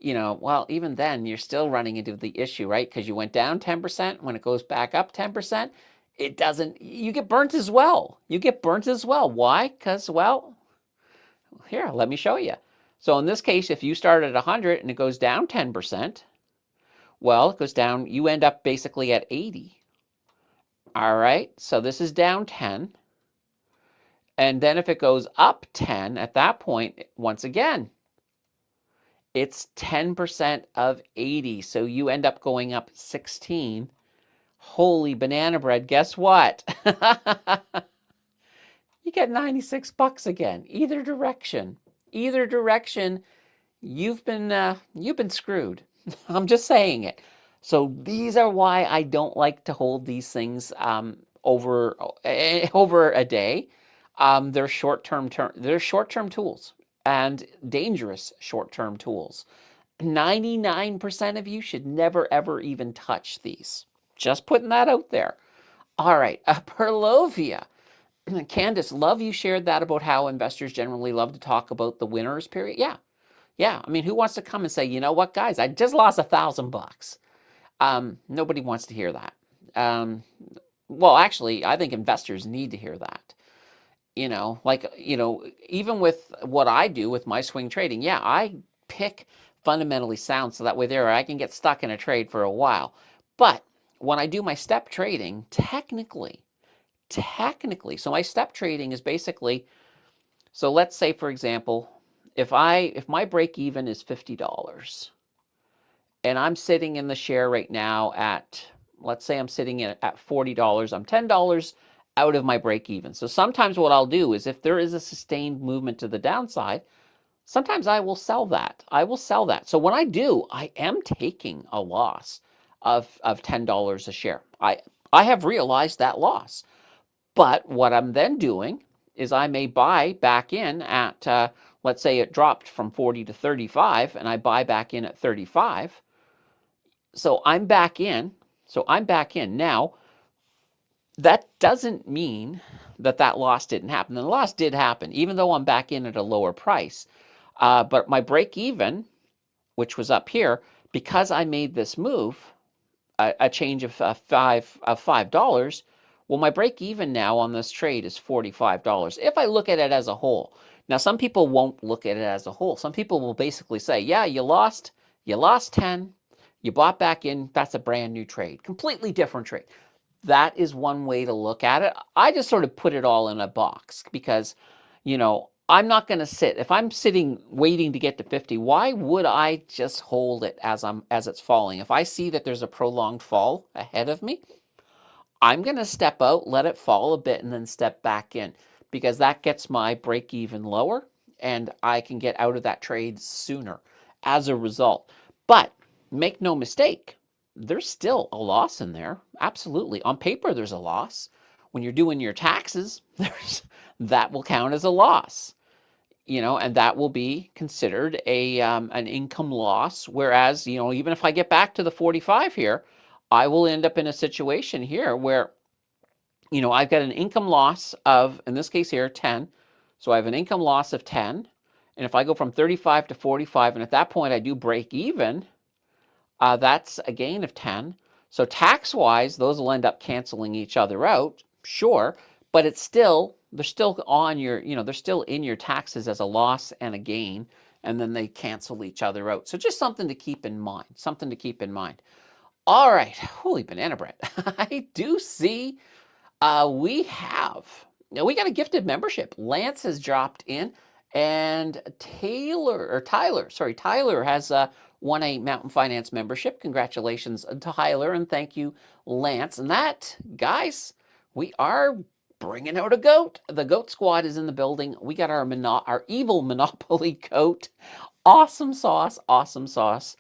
Well, even then, you're still running into the issue, right? Because you went down 10%. When it goes back up 10%, it doesn't, you get burnt as well. You get burnt as well. Why? Because, well, here, let me show you. So in this case, if you start at 100 and it goes down 10%, well, it goes down, you end up basically at 80. All right, so this is down 10. And then if it goes up 10, at that point, once again, it's 10% of 80. So you end up going up 16. Holy banana bread, guess what? You get 96 bucks again. Either direction. Either direction, you've been screwed. I'm just saying it. So these are why I don't like to hold these things over a day. They're short-term tools, and dangerous short-term tools. 99% of you should never ever even touch these. Just putting that out there. All right, Perlovia. Candace, love you shared that about how investors generally love to talk about the winners period. Yeah. Yeah, I mean, who wants to come and say, you know what, guys, I just lost $1,000. Nobody wants to hear that. Well, actually, I think investors need to hear that. Even with what I do with my swing trading, yeah, I pick fundamentally sound so that way there I can get stuck in a trade for a while. But when I do my step trading, technically, so my step trading is basically, so let's say, for example, if my break even is $50 and I'm sitting in the share right now at, let's say I'm sitting at $40, I'm $10 out of my break even. So sometimes what I'll do is if there is a sustained movement to the downside, sometimes I will sell that. So when I do, I am taking a loss of $10 a share. I have realized that loss. But what I'm then doing is I may buy back in at, let's say it dropped from 40 to 35, and I buy back in at 35. So I'm back in. Now, that doesn't mean that loss didn't happen. The loss did happen, even though I'm back in at a lower price. But my break even, which was up here, because I made this move, a change of $5. Well, my break even now on this trade is $45 if I look at it as a whole. Now, some people won't look at it as a whole. Some people will basically say, yeah, you lost 10, you bought back in, that's a brand new trade, completely different trade. That is one way to look at it. I just sort of put it all in a box because, I'm not going to sit. If I'm sitting waiting to get to 50, why would I just hold it as it's falling? If I see that there's a prolonged fall ahead of me, I'm going to step out, let it fall a bit, and then step back in because that gets my break even lower and I can get out of that trade sooner as a result. But make no mistake, there's still a loss in there. Absolutely. On paper, there's a loss. When you're doing your taxes, that will count as a loss. And that will be considered an income loss. Whereas, even if I get back to the 45 here, I will end up in a situation here where, I've got an income loss of, in this case here, 10. So I have an income loss of 10. And if I go from 35 to 45, and at that point I do break even, that's a gain of 10. So tax-wise, those will end up canceling each other out, sure, but they're still on your, they're still in your taxes as a loss and a gain, and then they cancel each other out. So just something to keep in mind. All right, holy banana bread. I do see we got a gifted membership. Lance has dropped in, and Tyler has won a Mountain Finance membership. Congratulations, Tyler, and thank you, Lance. And that, guys, we are bringing out a goat. The goat squad is in the building. We got our evil Monopoly goat. Awesome sauce, awesome sauce.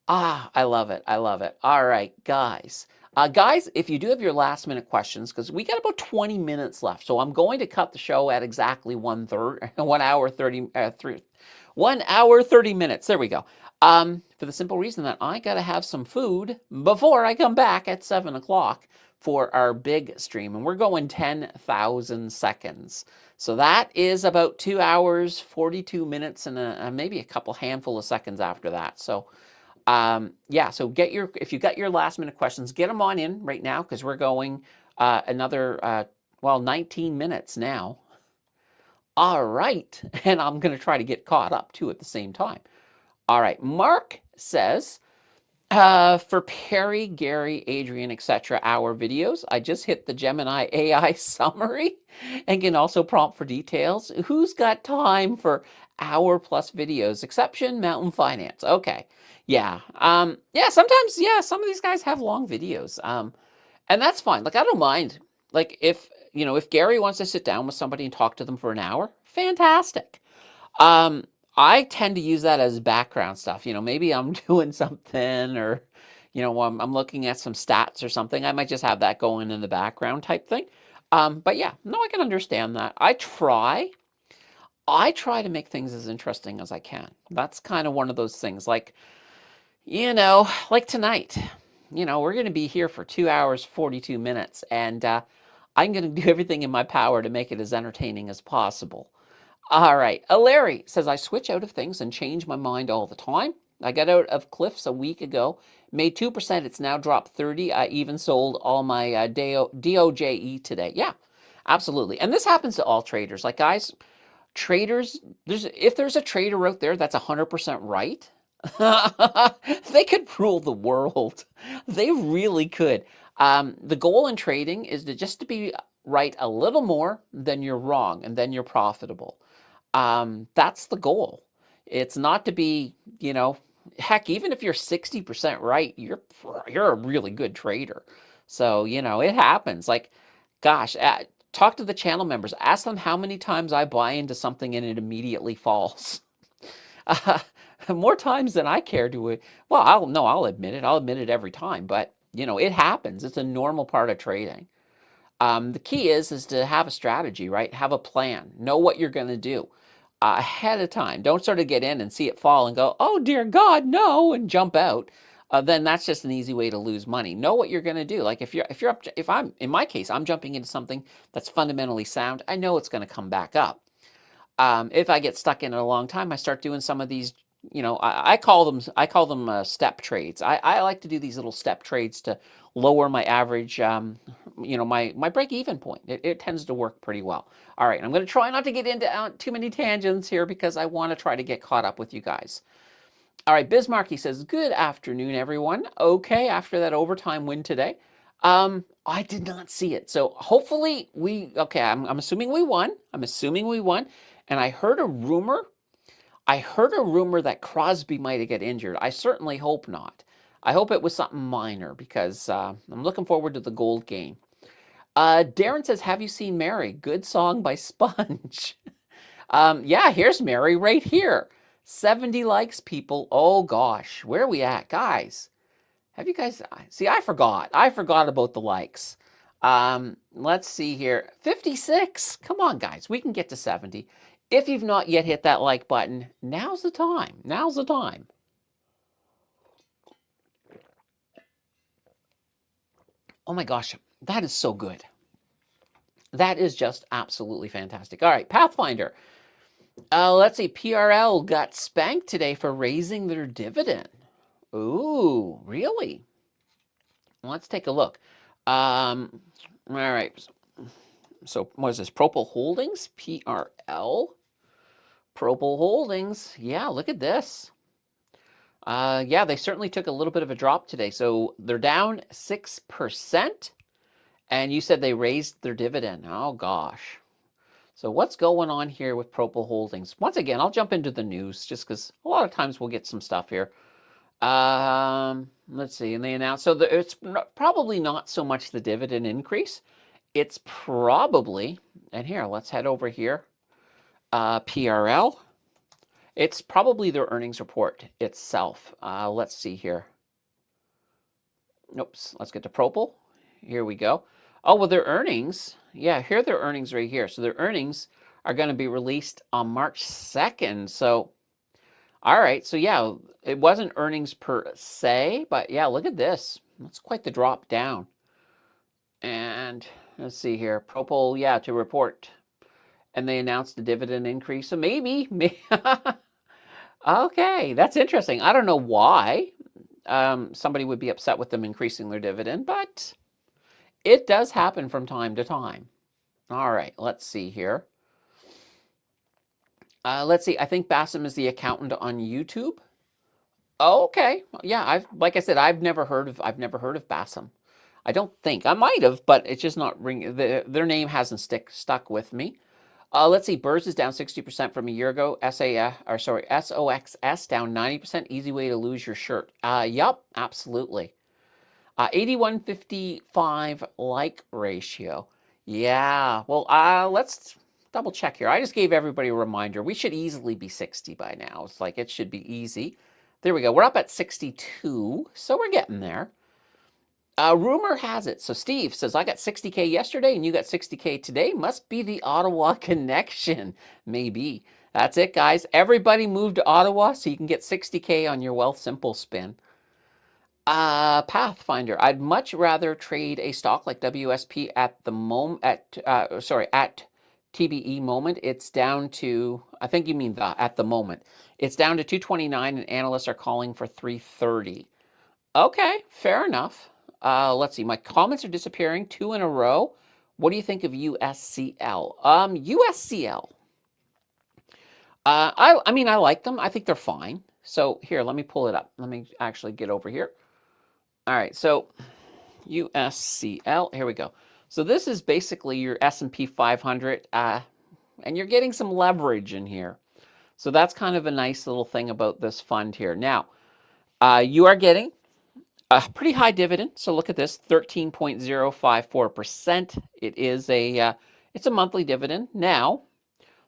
Ah, I love it. I love it. All right, guys. Guys, if you do have your last minute questions, because we got about 20 minutes left, so I'm going to cut the show at exactly 1 hour 30 1 hour 30 minutes. There we go. For the simple reason that I got to have some food before I come back at 7 o'clock for our big stream, and we're going 10,000 seconds. So that is about 2 hours 42 minutes and maybe a couple handful of seconds after that. So. Yeah, so if you got your last minute questions, get them on in right now because we're going another 19 minutes now. All right, and I'm going to try to get caught up too at the same time. All right, Mark says, for Perry, Gary, Adrian, etc., our videos, I just hit the Gemini AI summary and can also prompt for details. Who's got time for hour-plus videos? Exception, Mountain Finance. Okay. Yeah. Yeah, sometimes, some of these guys have long videos. And that's fine. Like, I don't mind. Like, if Gary wants to sit down with somebody and talk to them for an hour, fantastic. I tend to use that as background stuff. Maybe I'm doing something or, I'm looking at some stats or something. I might just have that going in the background type thing. But yeah, no, I can understand that. I try to make things as interesting as I can. That's kind of one of those things. Like, like tonight, we're going to be here for 2 hours, 42 minutes, and I'm going to do everything in my power to make it as entertaining as possible. All right. Larry says, I switch out of things and change my mind all the time. I got out of Cliffs a week ago, made 2%. It's now dropped 30. I even sold all my DOJE today. Yeah, absolutely. And this happens to all traders. Like, guys, traders, if there's a trader out there that's 100% right, they could rule the world. They really could. The goal in trading is to be right a little more than you're wrong, and then you're profitable. That's the goal. It's not to be, heck, even if you're 60% right, you're a really good trader. So, it happens. Like, gosh, talk to the channel members. Ask them how many times I buy into something and it immediately falls. More times than I care to. Well, I'll admit it. I'll admit it every time. But, it happens. It's a normal part of trading. The key is to have a strategy, right? Have a plan. Know what you're going to do ahead of time. Don't sort of get in and see it fall and go, oh, dear God, no, and jump out. Then that's just an easy way to lose money. Know what you're going to do. Like if I'm, in my case, I'm jumping into something that's fundamentally sound, I know it's going to come back up. If I get stuck in it a long time, I start doing some of these, I call them step trades. I like to do these little step trades to lower my average, my break-even point. It tends to work pretty well. All right, I'm going to try not to get into too many tangents here because I want to try to get caught up with you guys. All right, Bismarcky says, good afternoon, everyone. Okay, after that overtime win today. I did not see it. So hopefully I'm assuming we won. And I heard a rumor that Crosby might have got injured. I certainly hope not. I hope it was something minor because I'm looking forward to the gold game. Darren says, have you seen Mary? Good song by Sponge. Yeah, here's Mary right here. 70 likes, people. Oh, gosh. Where are we at, guys? Have you guys... See, I forgot. About the likes. Let's see here. 56. Come on, guys. We can get to 70. If you've not yet hit that like button, now's the time. Now's the time. Oh my gosh, that is so good. That is just absolutely fantastic. All right, Pathfinder. Let's see, PRL got spanked today for raising their dividend. Ooh, really? Let's take a look. All right. So what is this? Propel Holdings, PRL. Propel Holdings. Yeah, look at this. Yeah, they certainly took a little bit of a drop today. So they're down 6%. And you said they raised their dividend. Oh, gosh. So what's going on here with Propel Holdings? Once again, I'll jump into the news just because a lot of times we'll get some stuff here. Let's see. And they announced, so it's probably not so much the dividend increase it's probably, and here, let's head over here, PRL. It's probably their earnings report itself. Let's see here. Oops, let's get to Propel. Here we go. Oh, well, their earnings, yeah, here are their earnings right here. So their earnings are going to be released on March 2nd. So, all right. So, yeah, it wasn't earnings per se, but yeah, look at this. That's quite the drop down. And let's see here. Propel, yeah, to report. And they announced a dividend increase. So maybe okay, that's interesting. I don't know why somebody would be upset with them increasing their dividend, but it does happen from time to time. All right, let's see here. Let's see. I think Bassam is the accountant on YouTube. Oh, okay. Yeah, like I said, I've never heard of Bassam. I don't think I might have, but it's just not ringing. Their name hasn't stuck with me. Let's see. Burrs is down 60% from a year ago. SOXS down 90%. Easy way to lose your shirt. Yup, absolutely. 81.55 like ratio. Yeah. Well, let's double check here. I just gave everybody a reminder. We should easily be 60 by now. It's like it should be easy. There we go. We're up at 62, so we're getting there. Rumor has it. So Steve says, I got 60K yesterday and you got 60K today. Must be the Ottawa connection. Maybe. That's it, guys. Everybody move to Ottawa so you can get 60K on your Wealthsimple spin. Pathfinder. I'd much rather trade a stock like WSP at the moment, at TBE moment. It's down to, I think you mean at the moment. It's down to 229 and analysts are calling for 330. Okay, fair enough. Let's see. My comments are disappearing 2 in a row. What do you think of USCL? USCL. I mean, I like them. I think they're fine. So here, let me pull it up. Let me actually get over here. All right, so USCL. Here we go. So this is basically your S&P 500, and you're getting some leverage in here. So that's kind of a nice little thing about this fund here. Now, you are getting a pretty high dividend. So look at this, 13.054%. It is it's a monthly dividend. Now,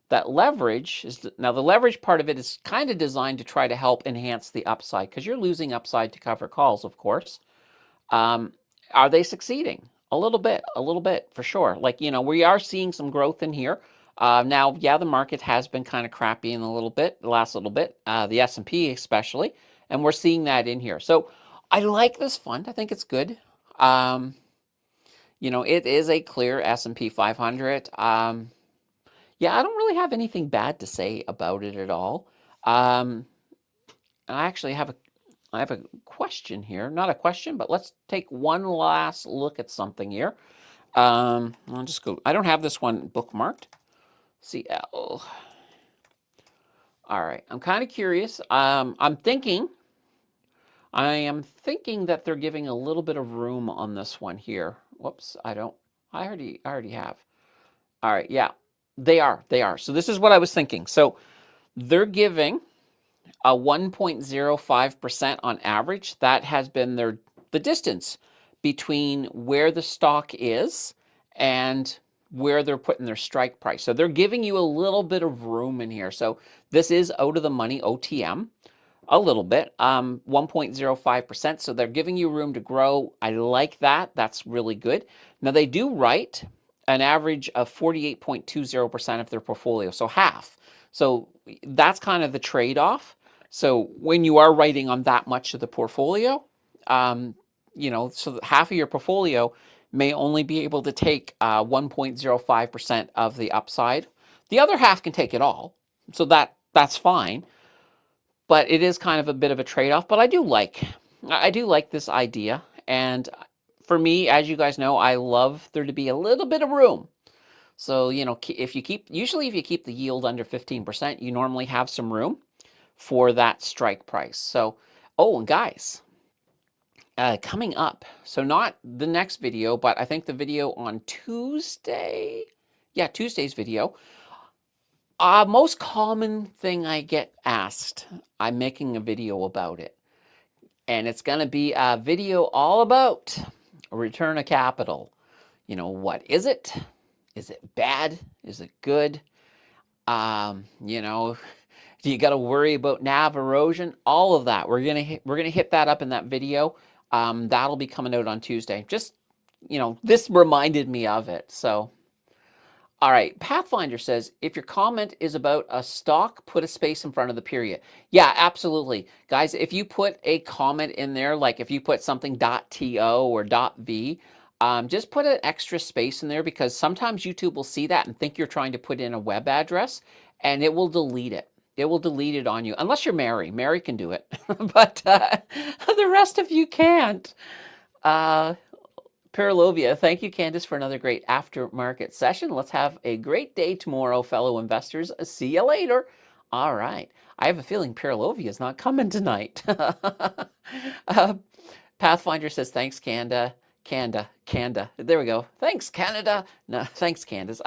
that leverage is, now the leverage part of it is kind of designed to try to help enhance the upside because you're losing upside to cover calls, of course. Are they succeeding? A little bit for sure. Like, we are seeing some growth in here. Now, yeah, the market has been kind of crappy in the last little bit, the S&P especially, and we're seeing that in here. So I like this fund. I think it's good. It is a clear S&P 500. Yeah, I don't really have anything bad to say about it at all. I actually have a question here. Not a question, but let's take one last look at something here. I'll just go. I don't have this one bookmarked. CL. All right. I'm kind of curious. I am thinking that they're giving a little bit of room on this one here. Whoops. I already have. All right. Yeah, they are. So this is what I was thinking. So they're giving a 1.05% on average. That has been the distance between where the stock is and where they're putting their strike price. So they're giving you a little bit of room in here. So this is out of the money OTM, a little bit, 1.05%. So they're giving you room to grow. I like that. That's really good. Now they do write an average of 48.20% of their portfolio, so half. So that's kind of the trade-off. So when you are writing on that much of the portfolio, so half of your portfolio may only be able to take 1.05% of the upside. The other half can take it all, so that's fine. But it is kind of a bit of a trade-off. But I do like this idea, and for me, as you guys know, I love there to be a little bit of room. So if you keep the yield under 15%, you normally have some room for that strike price. So, and guys, coming up, so not the next video, but I think the video on Tuesday, Tuesday's video, most common thing I get asked, I'm making a video about it, and it's going to be a video all about return of capital. You know, what is it? Is it bad? Is it good? You know, do you got to worry about nav erosion? All of that. We're gonna hit that up in that video. That'll be coming out on Tuesday. Just, you know, this reminded me of it. So, all right. Pathfinder says, if your comment is about a stock, put a space in front of the period. Yeah, absolutely. Guys, if you put a comment in there, like if you put something .to or .v, just put an extra space in there, because sometimes YouTube will see that and think you're trying to put in a web address, and it will delete it. It will delete it on you, unless you're Mary. Mary can do it, but the rest of you can't. Paralovia, thank you, Candace, for another great aftermarket session. Let's have a great day tomorrow, fellow investors. See you later. All right. I have a feeling Paralovia is not coming tonight. Pathfinder says, thanks, Canada. Canada. There we go. Thanks, Canada. No, thanks, Candace.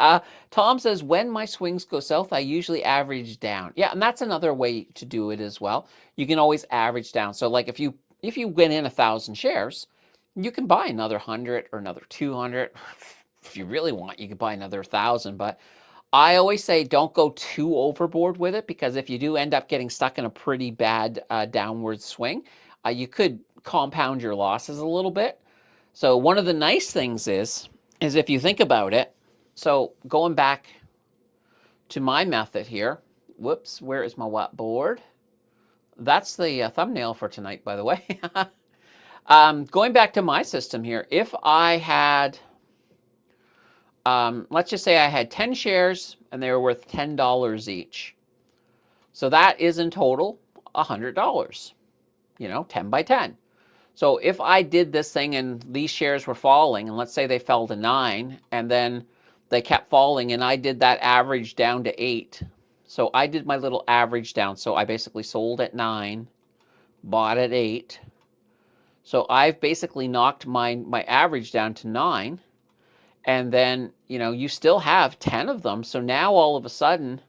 Tom says, when my swings go south, I usually average down. Yeah, and that's another way to do it as well. You can always average down. So like if you went in 1,000 shares, you can buy another 100 or another 200. If you really want, you could buy another 1,000. But I always say don't go too overboard with it, because if you do end up getting stuck in a pretty bad downward swing, you could compound your losses a little bit. So one of the nice things is if you think about it, so going back to my method here, whoops, where is my whiteboard? That's the thumbnail for tonight, by the way. Going back to my system here, if I had, let's just say I had 10 shares and they were worth $10 each. So that is in total $100, you know, 10 by 10. So if I did this thing and these shares were falling, and let's say they fell to 9 and then they kept falling, and I did that average down to 8. So I did my little average down. So I basically sold at 9, bought at 8. So I've basically knocked my average down to 9. And then, you know, you still have 10 of them. So now all of a sudden,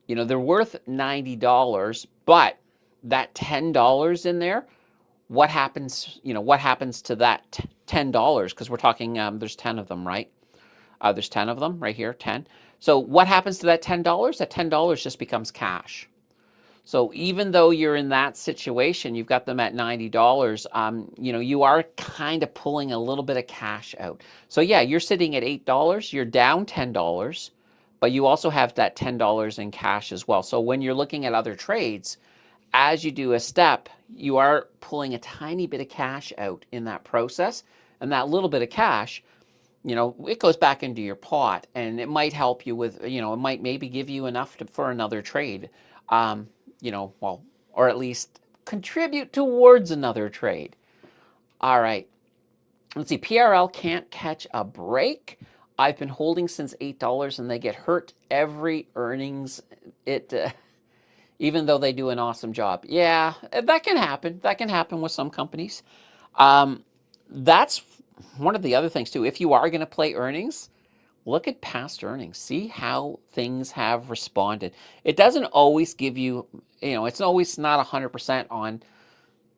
you know, they're worth $90, but that $10 in there, what happens, you know, what happens to that $10? Because we're talking, there's 10 of them, right? There's 10 of them right here, 10. So what happens to that $10? That $10 just becomes cash. So even though you're in that situation, you've got them at $90, you know, you are kind of pulling a little bit of cash out. So yeah, you're sitting at $8, you're down $10, but you also have that $10 in cash as well. So when you're looking at other trades, as you do a step, you are pulling a tiny bit of cash out in that process. And that little bit of cash, you know, it goes back into your pot, and it might help you with, you know, it might maybe give you enough for another trade. You know, well, or at least contribute towards another trade. All right. Let's see. PRL can't catch a break. I've been holding since $8, and they get hurt every earnings. Even though they do an awesome job. Yeah, that can happen. That can happen with some companies. That's one of the other things too. If you are going to play earnings, look at past earnings. See how things have responded. It doesn't always give you, you know, it's always not 100% on,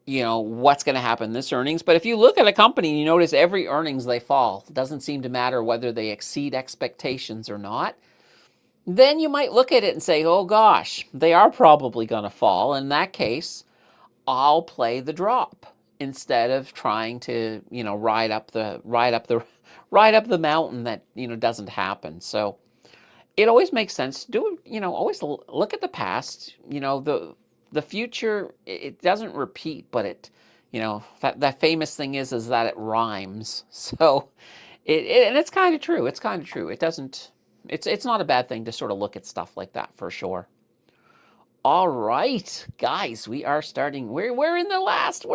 you know, what's going to happen this earnings. But if you look at a company and you notice every earnings they fall, it doesn't seem to matter whether they exceed expectations or not, then you might look at it and say, oh gosh, they are probably going to fall. In that case, I'll play the drop instead of trying to, you know, ride up the mountain that, you know, doesn't happen. So it always makes sense to do, you know, always look at the past. You know, the future, it doesn't repeat, but it, you know, that famous thing is that it rhymes. So and it's kind of true. It's kind of true. It doesn't, it's not a bad thing to sort of look at stuff like that, for sure. All right, guys, we are starting. We're in the last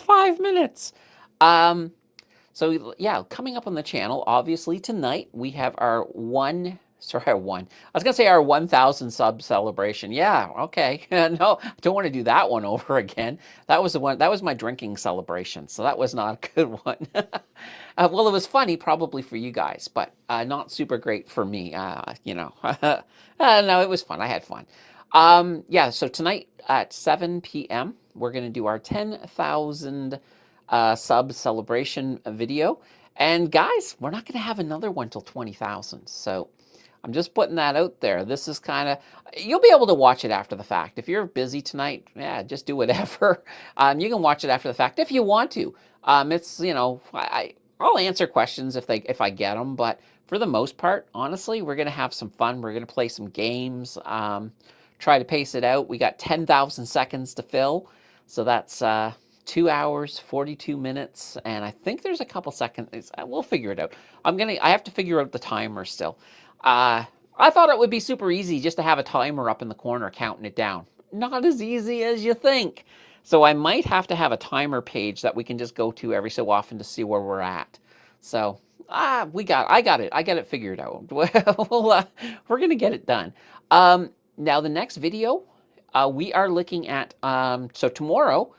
5 minutes. So yeah, coming up on the channel, obviously tonight we have our our 1,000 sub celebration. Yeah, okay. No, I don't want to do that one over again. That was my drinking celebration, so that was not a good one. Well, it was funny probably for you guys, but not super great for me. You know, no, it was fun. I had fun. Yeah, so tonight at 7 p.m., we're going to do our 10,000 sub celebration video. And guys, we're not going to have another one till 20,000. So I'm just putting that out there. This is kind of, you'll be able to watch it after the fact. If you're busy tonight, yeah, just do whatever. You can watch it after the fact if you want to. It's, you know, I'll answer questions if I get them, but for the most part, honestly, we're going to have some fun. We're going to play some games, try to pace it out. We got 10,000 seconds to fill. So that's 2 hours, 42 minutes, and I think there's a couple seconds. We'll figure it out. I have to figure out the timer still. I thought it would be super easy just to have a timer up in the corner counting it down. Not as easy as you think. So I might have to have a timer page that we can just go to every so often to see where we're at. So I got it figured out. Well, we're gonna get it done. Now the next video, we are looking at so tomorrow.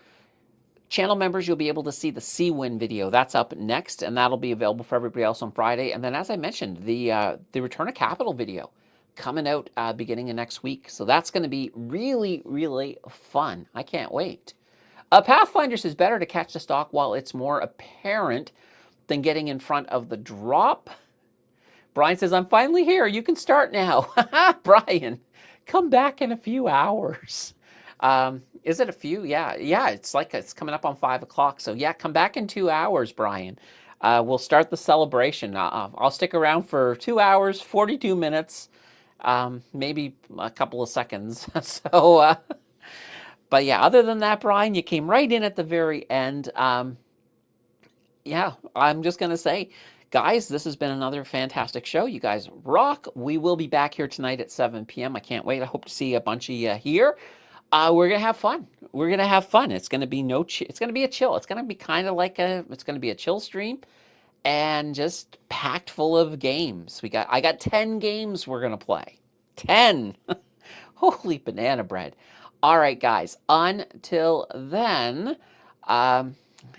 Channel members, you'll be able to see the Sea-Win video. That's up next, and that'll be available for everybody else on Friday. And then, as I mentioned, the Return of Capital video coming out beginning of next week. So that's going to be really, really fun. I can't wait. Pathfinder says better to catch the stock while it's more apparent than getting in front of the drop. Brian says, I'm finally here. You can start now. Brian, come back in a few hours. Is it a few? Yeah, it's like it's coming up on 5 o'clock. So yeah, come back in 2 hours, Brian. We'll start the celebration. I'll stick around for 2 hours, 42 minutes, maybe a couple of seconds. So, but yeah, other than that, Brian, you came right in at the very end. Yeah, I'm just going to say, guys, this has been another fantastic show. You guys rock. We will be back here tonight at 7 p.m. I can't wait. I hope to see a bunch of you here. We're gonna have fun. We're gonna have fun. It's gonna be it's gonna be a chill. It's gonna be kind of like it's gonna be a chill stream, and just packed full of games. I got 10 games we're gonna play. 10. Holy banana bread. All right, guys. Until then, I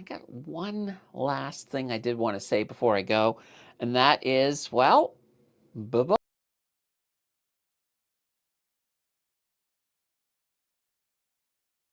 got one last thing I did want to say before I go, and that is, well, bye-bye.